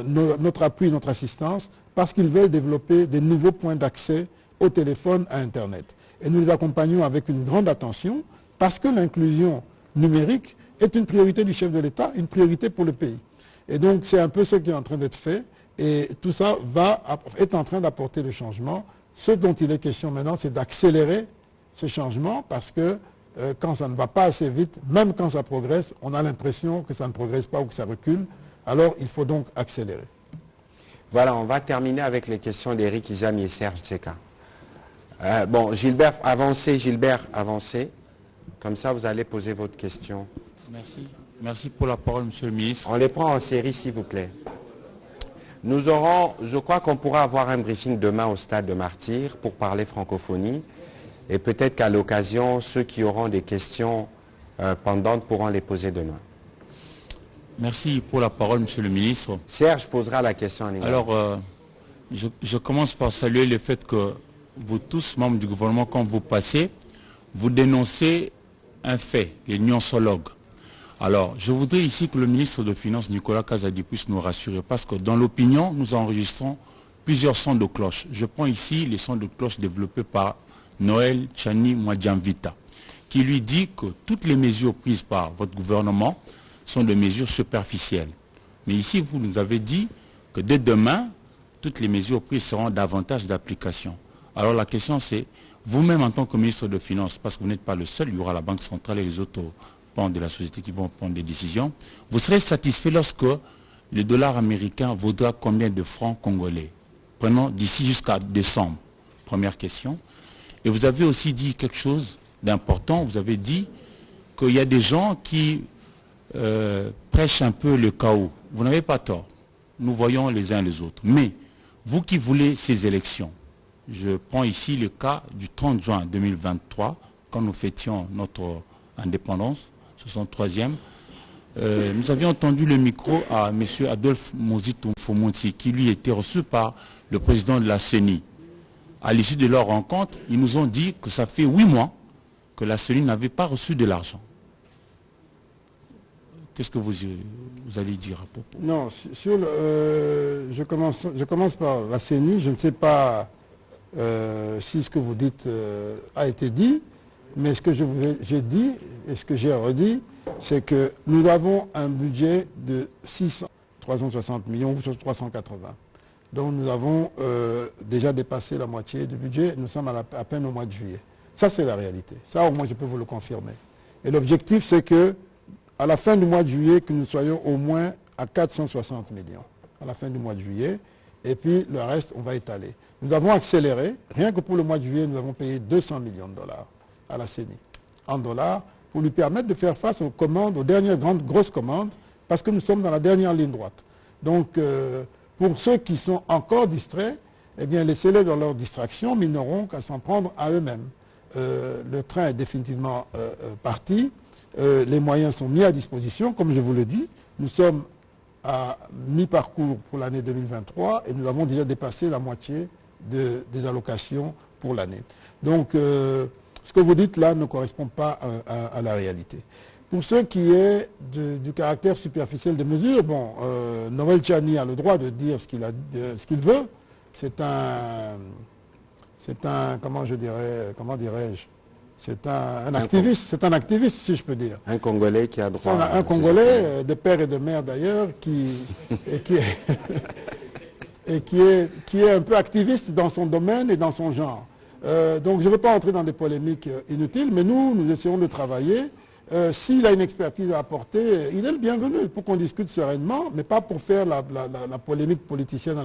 notre appui, notre assistance, parce qu'ils veulent développer des nouveaux points d'accès au téléphone, à Internet. Et nous les accompagnons avec une grande attention, parce que l'inclusion numérique est une priorité du chef de l'État, une priorité pour le pays. Et donc, c'est un peu ce qui est en train d'être fait. Et tout ça est en train d'apporter le changement. Ce dont il est question maintenant, c'est d'accélérer ce changement parce que quand ça ne va pas assez vite, même quand ça progresse, on a l'impression que ça ne progresse pas ou que ça recule. Alors, il faut donc accélérer. Voilà, on va terminer avec les questions d'Éric Izami et Serge Tseka. Bon, Gilbert, avancez. Comme ça, vous allez poser votre question. Merci. Merci pour la parole, Monsieur le ministre. On les prend en série, s'il vous plaît. Nous aurons, je crois qu'on pourra avoir un briefing demain au stade de Martyrs pour parler francophonie. Et peut-être qu'à l'occasion, ceux qui auront des questions pendantes pourront les poser demain. Merci pour la parole, Monsieur le ministre. Serge posera la question en anglais. Alors, je commence par saluer le fait que vous tous, membres du gouvernement, quand vous passez, vous dénoncez un fait, les nuancologues. Alors, je voudrais ici que le ministre de Finances, Nicolas Kazadi, puisse nous rassurer, parce que dans l'opinion, nous enregistrons plusieurs sons de cloche. Je prends ici les sons de cloche développés par Noël Tchani Mwadjanvita, qui lui dit que toutes les mesures prises par votre gouvernement sont des mesures superficielles. Mais ici, vous nous avez dit que dès demain, toutes les mesures prises seront davantage d'application. Alors la question c'est, vous-même en tant que ministre de Finances, parce que vous n'êtes pas le seul, il y aura la Banque centrale et les autres pans de la société qui vont prendre des décisions, vous serez satisfait lorsque le dollar américain vaudra combien de francs congolais? Prenons d'ici jusqu'à décembre. Première question. Et vous avez aussi dit quelque chose d'important, vous avez dit qu'il y a des gens qui prêchent un peu le chaos. Vous n'avez pas tort. Nous voyons les uns les autres. Mais vous qui voulez ces élections, je prends ici le cas du 30 juin 2023, quand nous fêtions notre indépendance, 63e. Nous avions entendu le micro à M. Adolphe Mozito Mfomonti, qui lui était reçu par le président de la CENI. À l'issue de leur rencontre, ils nous ont dit que ça fait 8 mois que la CENI n'avait pas reçu de l'argent. Qu'est-ce que vous allez dire à propos? Non, je commence par la CENI. Je ne sais pas si ce que vous dites a été dit, mais ce que j'ai dit et ce que j'ai redit, c'est que nous avons un budget de 360 millions ou 380. Donc nous avons déjà dépassé la moitié du budget. Nous sommes à peine au mois de juillet. Ça, c'est la réalité. Ça, au moins, je peux vous le confirmer. Et l'objectif, c'est que à la fin du mois de juillet, que nous soyons au moins à 460 millions. À la fin du mois de juillet. Et puis, le reste, on va étaler. Nous avons accéléré. Rien que pour le mois de juillet, nous avons payé 200 millions de dollars à la CENI. En dollars, pour lui permettre de faire face aux commandes, aux dernières grosses commandes, parce que nous sommes dans la dernière ligne droite. Donc, pour ceux qui sont encore distraits, eh bien, laissez-les dans leur distraction, mais ils n'auront qu'à s'en prendre à eux-mêmes. Le train est définitivement parti. Les moyens sont mis à disposition, comme je vous le dis. Nous sommes à mi-parcours pour l'année 2023 et nous avons déjà dépassé la moitié des allocations pour l'année. Donc, Ce que vous dites là ne correspond pas à la réalité. Pour ce qui est du caractère superficiel des mesures, bon, Noël Tchani a le droit de dire ce qu'il veut. C'est un, comment dirais-je, c'est un activiste, si je peux dire. Un Congolais qui a droit. Un Congolais, de père et de mère d'ailleurs, qui est un peu activiste dans son domaine et dans son genre. Donc je ne veux pas entrer dans des polémiques inutiles, mais nous essayons de travailler. S'il a une expertise à apporter, il est le bienvenu pour qu'on discute sereinement, mais pas pour faire la polémique politicienne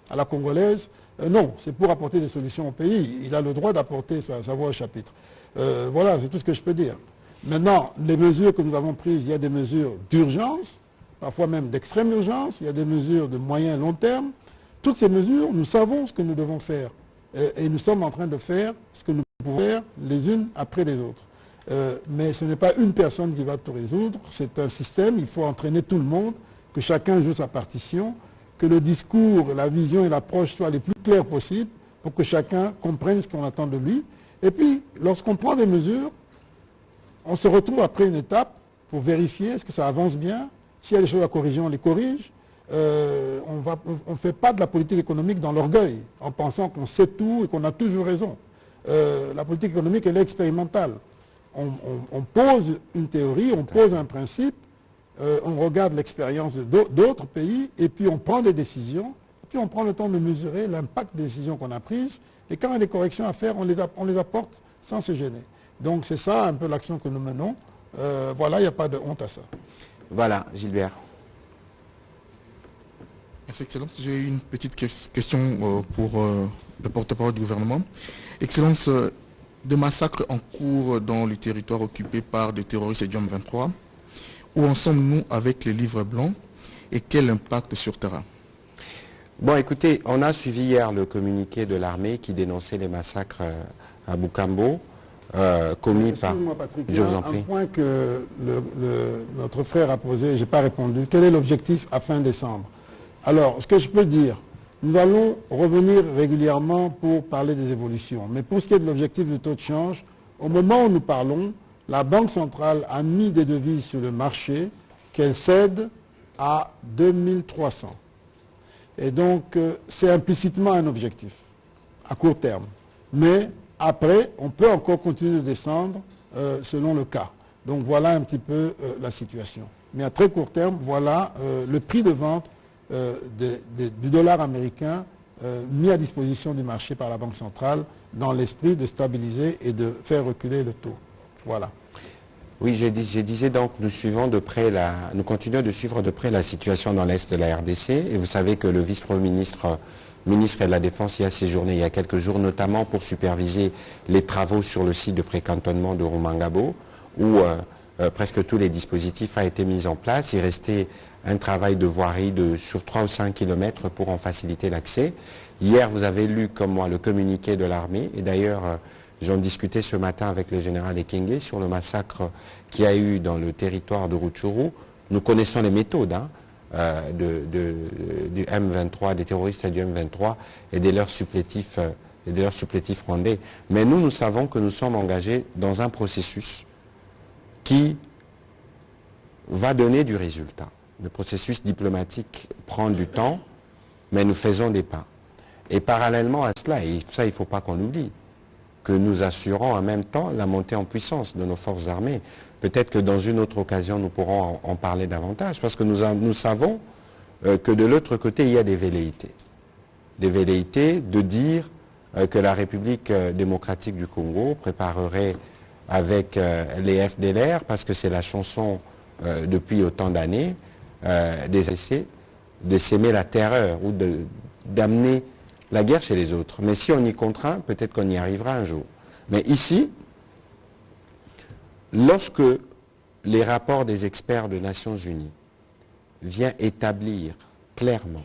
à la congolaise. Non, c'est pour apporter des solutions au pays. Il a le droit d'apporter sa voix au chapitre. Voilà, c'est tout ce que je peux dire. Maintenant, les mesures que nous avons prises, il y a des mesures d'urgence, parfois même d'extrême urgence, il y a des mesures de moyen et long terme. Toutes ces mesures, nous savons ce que nous devons faire. Et nous sommes en train de faire ce que nous pouvons faire les unes après les autres. Mais ce n'est pas une personne qui va tout résoudre, c'est un système, il faut entraîner tout le monde, que chacun joue sa partition, que le discours, la vision et l'approche soient les plus clairs possibles pour que chacun comprenne ce qu'on attend de lui. Et puis, lorsqu'on prend des mesures, on se retrouve après une étape pour vérifier est-ce que ça avance bien, s'il y a des choses à corriger, on les corrige. On ne fait pas de la politique économique dans l'orgueil, en pensant qu'on sait tout et qu'on a toujours raison. La politique économique, elle est expérimentale. On pose une théorie, on pose un principe, on regarde l'expérience d'autres pays, et puis on prend des décisions, et puis on prend le temps de mesurer l'impact des décisions qu'on a prises, et quand il y a des corrections à faire, on les apporte sans se gêner. Donc c'est ça un peu l'action que nous menons. Voilà, il n'y a pas de honte à ça. Voilà, Gilbert. Merci, Excellence. J'ai une petite question pour le porte-parole du gouvernement. Excellence, de massacres en cours dans le territoire occupé par des terroristes du M23, où en sommes-nous avec les livres blancs et quel impact sur terrain? Bon, écoutez, on a suivi hier le communiqué de l'armée qui dénonçait les massacres à Bukambo, commis par... Excusez-moi, Patrick, Je vous en prie. un point que notre frère a posé, je n'ai pas répondu. Quel est l'objectif à fin décembre? Alors, ce que je peux dire, nous allons revenir régulièrement pour parler des évolutions. Mais pour ce qui est de l'objectif du taux de change, au moment où nous parlons, la Banque centrale a mis des devises sur le marché qu'elle cède à 2300. Et donc, c'est implicitement un objectif à court terme. Mais après, on peut encore continuer de descendre selon le cas. Donc, voilà un petit peu la situation. Mais à très court terme, voilà le prix de vente du dollar américain mis à disposition du marché par la Banque centrale dans l'esprit de stabiliser et de faire reculer le taux. Voilà. Oui, je disais donc, nous continuons de suivre de près la situation dans l'Est de la RDC. Et vous savez que le vice-premier ministre de la Défense y a séjourné il y a quelques jours, notamment pour superviser les travaux sur le site de précantonnement de Rumangabo, où presque tous les dispositifs ont été mis en place. Il restait un travail de voirie sur 3 ou 5 kilomètres pour en faciliter l'accès. Hier, vous avez lu, comme moi, le communiqué de l'armée. Et d'ailleurs, j'en discutais ce matin avec le général Ekenge sur le massacre qu'il y a eu dans le territoire de Rutshuru. Nous connaissons les méthodes du M23, des terroristes du M23 et de leurs supplétifs rwandais. Mais nous savons que nous sommes engagés dans un processus qui va donner du résultat. Le processus diplomatique prend du temps, mais nous faisons des pas. Et parallèlement à cela, et ça il ne faut pas qu'on l'oublie, que nous assurons en même temps la montée en puissance de nos forces armées. Peut-être que dans une autre occasion, nous pourrons en parler davantage, parce que nous savons que de l'autre côté, il y a des velléités. Des velléités de dire que la République démocratique du Congo préparerait avec les FDLR, parce que c'est la chanson depuis autant d'années, des essais de s'aimer la terreur ou d'amener la guerre chez les autres. Mais si on y contraint, peut-être qu'on y arrivera un jour. Mais ici, lorsque les rapports des experts des Nations Unies viennent établir clairement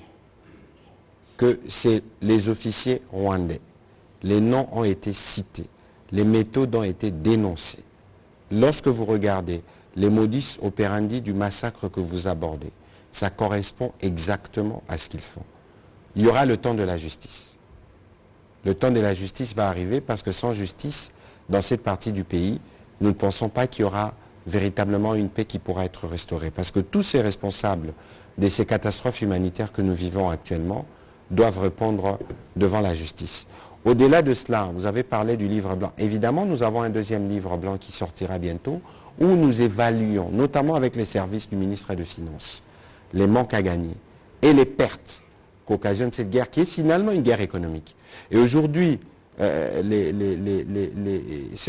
que c'est les officiers rwandais, les noms ont été cités, les méthodes ont été dénoncées. Lorsque vous regardez les modus operandi du massacre que vous abordez, ça correspond exactement à ce qu'ils font. Il y aura le temps de la justice. Le temps de la justice va arriver parce que sans justice, dans cette partie du pays, nous ne pensons pas qu'il y aura véritablement une paix qui pourra être restaurée. Parce que tous ces responsables de ces catastrophes humanitaires que nous vivons actuellement doivent répondre devant la justice. Au-delà de cela, vous avez parlé du livre blanc. Évidemment, nous avons un deuxième livre blanc qui sortira bientôt, où nous évaluons, notamment avec les services du ministre des Finances, les manques à gagner et les pertes qu'occasionne cette guerre, qui est finalement une guerre économique. Et aujourd'hui, ceux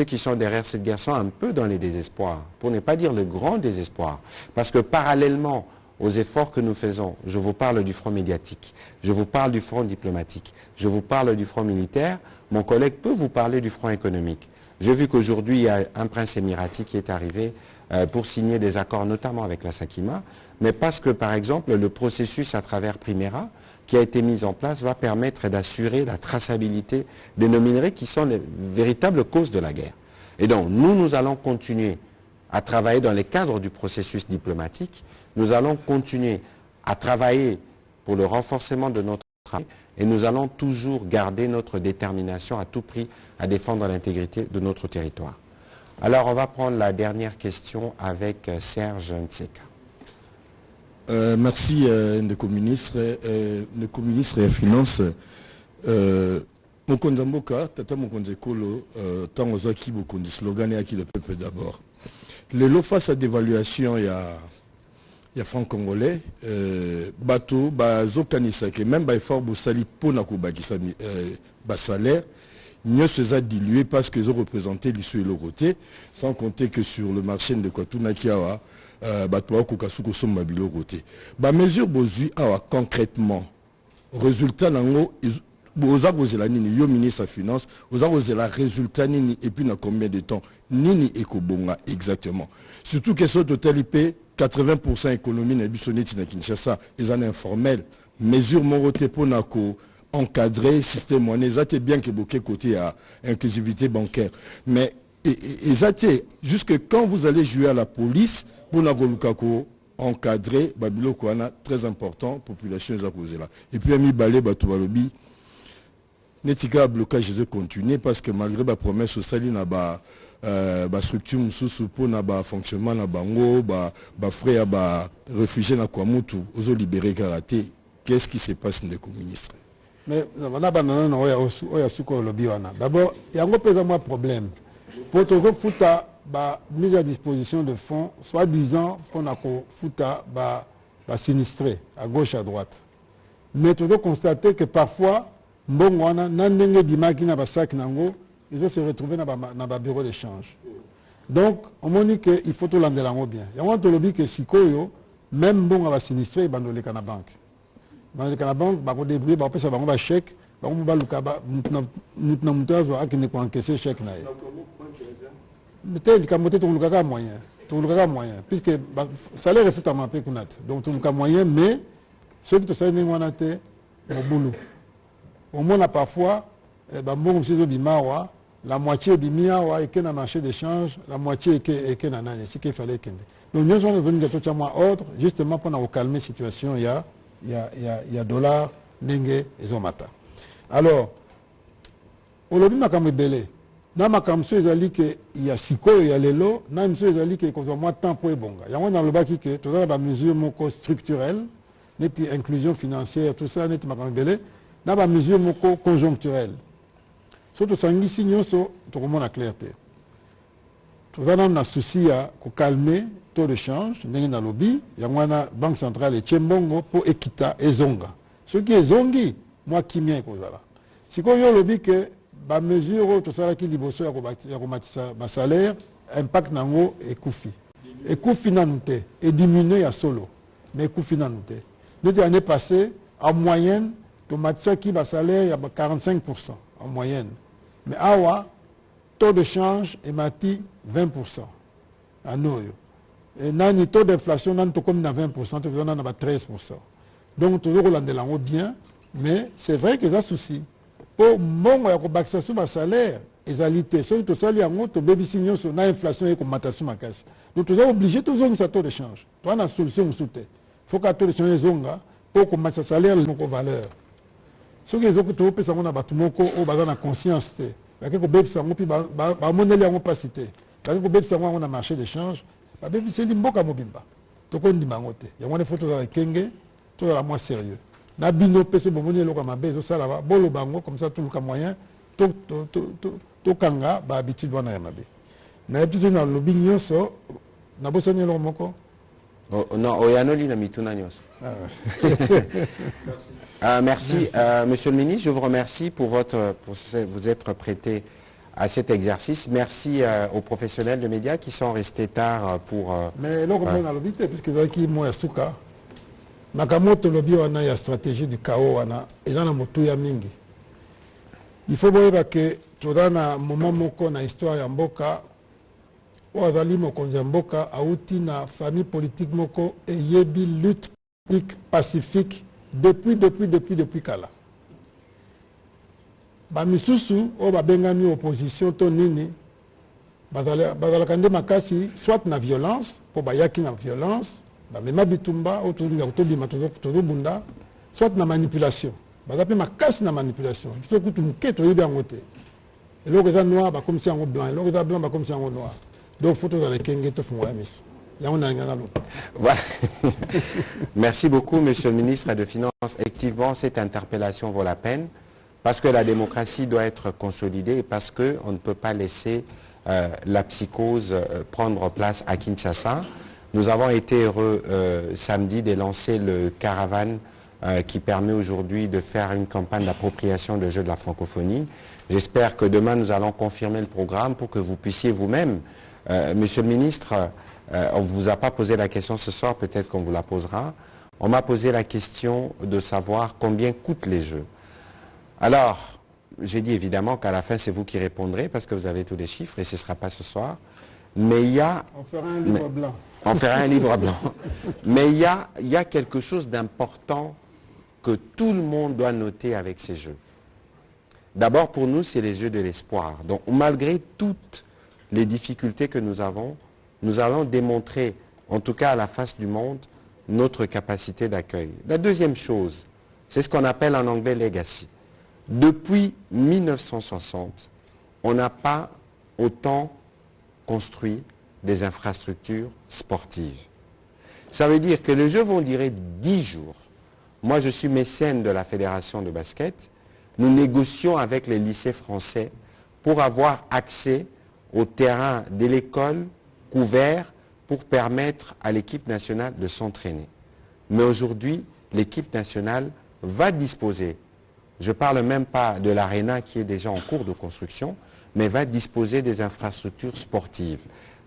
qui sont derrière cette guerre sont un peu dans les désespoirs, pour ne pas dire le grand désespoir. Parce que parallèlement aux efforts que nous faisons, je vous parle du front médiatique, je vous parle du front diplomatique, je vous parle du front militaire, mon collègue peut vous parler du front économique. J'ai vu qu'aujourd'hui, il y a un prince émirati qui est arrivé pour signer des accords, notamment avec la Sakima, mais parce que, par exemple, le processus à travers Primera, qui a été mis en place, va permettre d'assurer la traçabilité de nos minerais qui sont les véritables causes de la guerre. Et donc, nous allons continuer à travailler dans les cadres du processus diplomatique. Nous allons continuer à travailler pour le renforcement de notre travail et nous allons toujours garder notre détermination à tout prix à défendre l'intégrité de notre territoire. Alors, on va prendre la dernière question avec Serge Nseka. Merci, Ndeko ministre. Ndeko ministre des Finances. Mokonza Mboka, Tata Mokonza Ekolo, tant aux qui beaucoup de slogan et à qui le peuple d'abord. Les lots face à d'évaluation, il y a franc congolais, bateau, bazokanisa que même effort bosali pour nakubakisa salaire, mieux se dilué parce qu'ils ont représenté l'issue et le côté, sans compter que sur le marché de Kwatuna Kiawa, bateau Kokasuko Somma Bilo côté. Mesure bozui awa concrètement, résultat nango, Oza la nini, yo ministre des Finances, oza la résultat nini, et puis dans combien de temps, nini ekobonga exactement. Surtout que ce total IP, 80% économie na bisoneti na Kinshasa, ils en informels, mesure moroté pour nako, encadrer système monnaie, ça bien que beaucoup côté à inclusivité bancaire. Mais, jusque quand vous allez jouer à la police, pour nako lukako, encadrer, babilo kouana, très important, population les a causé là. Et puis, ami balé, batoualobi, Netika blocage de continuer parce que malgré la promesse au salut na ba structure mususu pour na ba fonctionnement na bango ba frère ba réfugiés na Kwamutu ozo libérer karaté, qu'est-ce qui se passe ndeko ministre? Mais voilà banana no ya suko lobby wana. D'abord, il y a un peu de problème. Pour te futa ba mise à disposition de fonds soi-disant pour na ko futa ba sinistré à gauche à droite. Mais tu dois constater que parfois mbongo wana nandenge bimaki na basak nango ils vont se retrouver dans ba bureau d'échange. Donc on m'a dit que il faut tout l'andela bien. Il y a un tolobi que sikoyo même mbongo va sinistrer bandole kana banque. Bandole kana banque ba ko débrouiller ba pesa bango ba chèque ba ko ba luka ba mutna mutazo akine ko encaisser chèque na ye. Peut-être kamote to luka moyen. To luka moyen puisque salaire est tout à maper kunat. Donc to luka moyen mais ceux qui te savent ngwana te au boulot. Au moins, parfois, la moitié du miawa est un marché d'échange, la moitié est un année. C'est ce qu'il fallait qu'il y ait. Donc, nous sommes venus de tout ordre, justement pour calmer la situation. Il y a dollars, dengue et zomata. Alors, aujourd'hui, je suis belé. Dans ma campagne, il y a Siko, il y a Lelo, dans ma campagne, il y a moins de temps pour les bonga. Il y a dans le bas qui est tout ça, des mesures structurelles, inclusion financière, tout ça, ma campagne belé. Dans la mesure conjoncturelle. Surtout, ça nous signe tout le monde a clarté. Tout ça, on a souci à calmer le taux de change. Dans le lobby, il y a une banque centrale et Tchembongo pour Ekita et Zonga. Ce qui est Zongi, moi qui m'y ai causé là. Si on a le lobby que la mesure, tout ça qui est libre, le salaire, impact nango et Koufi. Et Koufi nanouté, et diminué à solo. Mais Koufi nanouté. L'année passée, en moyenne, le qui va salaire, il y a 45% en moyenne. Mais awa, taux de change est mati 20%. À nous. Et le taux d'inflation, est comme 20%, tu on a 13%. Donc, toujours on bien, mais c'est vrai que ça souci. Pour moi, il y a un salaire, égalité. Si tu as un baby signal sur l'inflation et l'augmentation de casse. Donc, tu es obligé de faire un taux de change. Tu as une solution. Il faut que le taux de change soit pour que le salaire ait une valeur. Ce qui est que tu as conscience, bake kobebisa yango mpe bamoneli yango mpasi te bake kobebisa yango yango na marché d'échange babebiseli mboka mobimba tokondima yango te yango wana ifo tozala ekenge tozala mwa sérieux na bino mpe so bomoni eloko ya mabe ezosala boloba yango comme ça toluka moyen tokanga bahabitude wana ya mabe nayebi te so na lobi nyonso nabosani eloko moko non oyanoli na mituna nyonso. Merci. Monsieur le ministre, je vous remercie pour vous être prêté à cet exercice. Merci aux professionnels de médias qui sont restés tard pour... Mais là, on a l'obité, puisque dans qui moi Suka, Nakamoto lobby on a la stratégie du chaos, et dans la moto ya mingi. Il faut voir que tout dans un moment moko na histoire ya mboka, oazali mokonzi ya mboka auti na famille politique moko et yebi lutte politique pacifique depuis kala. Ba misusu o ba bengami opposition to nini bazala kande makasi soit na violence po ba yaki na violence ba mema bitumba o to bima to bunda soit na manipulation bazape makasi na manipulation biso kutu mketo yebi angote eloko za noir ba comme si en blanc eloko za blanc ba comme si en noir donc photo dans les kenge to fungola miso. Voilà. Merci beaucoup, Monsieur le ministre des Finances. Effectivement, cette interpellation vaut la peine parce que la démocratie doit être consolidée et parce qu'on ne peut pas laisser la psychose prendre place à Kinshasa. Nous avons été heureux samedi de lancer le caravane qui permet aujourd'hui de faire une campagne d'appropriation de jeux de la francophonie. J'espère que demain, nous allons confirmer le programme pour que vous puissiez vous-même, Monsieur le ministre, on ne vous a pas posé la question ce soir, peut-être qu'on vous la posera. On m'a posé la question de savoir combien coûtent les jeux. Alors, j'ai dit évidemment qu'à la fin, c'est vous qui répondrez parce que vous avez tous les chiffres et ce ne sera pas ce soir. Mais il y a... On fera un livre blanc. On fera un livre blanc. Mais il y a quelque chose d'important que tout le monde doit noter avec ces jeux. D'abord, pour nous, c'est les jeux de l'espoir. Donc, malgré toutes les difficultés que nous allons démontrer, en tout cas à la face du monde, notre capacité d'accueil. La deuxième chose, c'est ce qu'on appelle en anglais legacy. Depuis 1960, on n'a pas autant construit des infrastructures sportives. Ça veut dire que les Jeux vont durer 10 jours. Moi, je suis mécène de la Fédération de basket. Nous négocions avec les lycées français pour avoir accès au terrain de l'école couvert pour permettre à l'équipe nationale de s'entraîner. Mais aujourd'hui, l'équipe nationale va disposer, je ne parle même pas de l'aréna qui est déjà en cours de construction, mais va disposer des infrastructures sportives.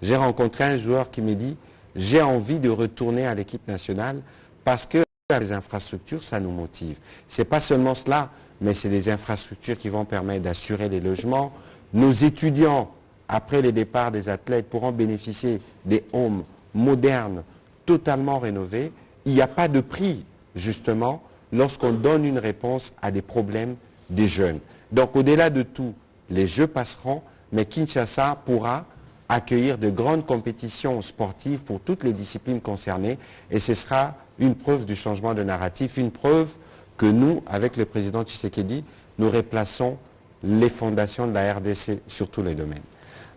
J'ai rencontré un joueur qui me dit « j'ai envie de retourner à l'équipe nationale parce que les infrastructures, ça nous motive ». Ce n'est pas seulement cela, mais c'est des infrastructures qui vont permettre d'assurer les logements. Nos étudiants, après le départ des athlètes, pourront bénéficier des homes modernes, totalement rénovés. Il n'y a pas de prix, justement, lorsqu'on donne une réponse à des problèmes des jeunes. Donc, au-delà de tout, les Jeux passeront, mais Kinshasa pourra accueillir de grandes compétitions sportives pour toutes les disciplines concernées. Et ce sera une preuve du changement de narratif, une preuve que nous, avec le président Tshisekedi, nous replaçons les fondations de la RDC sur tous les domaines.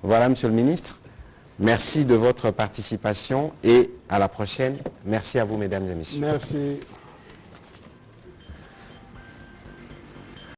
Voilà, Monsieur le ministre. Merci de votre participation et à la prochaine. Merci à vous, mesdames et messieurs. Merci.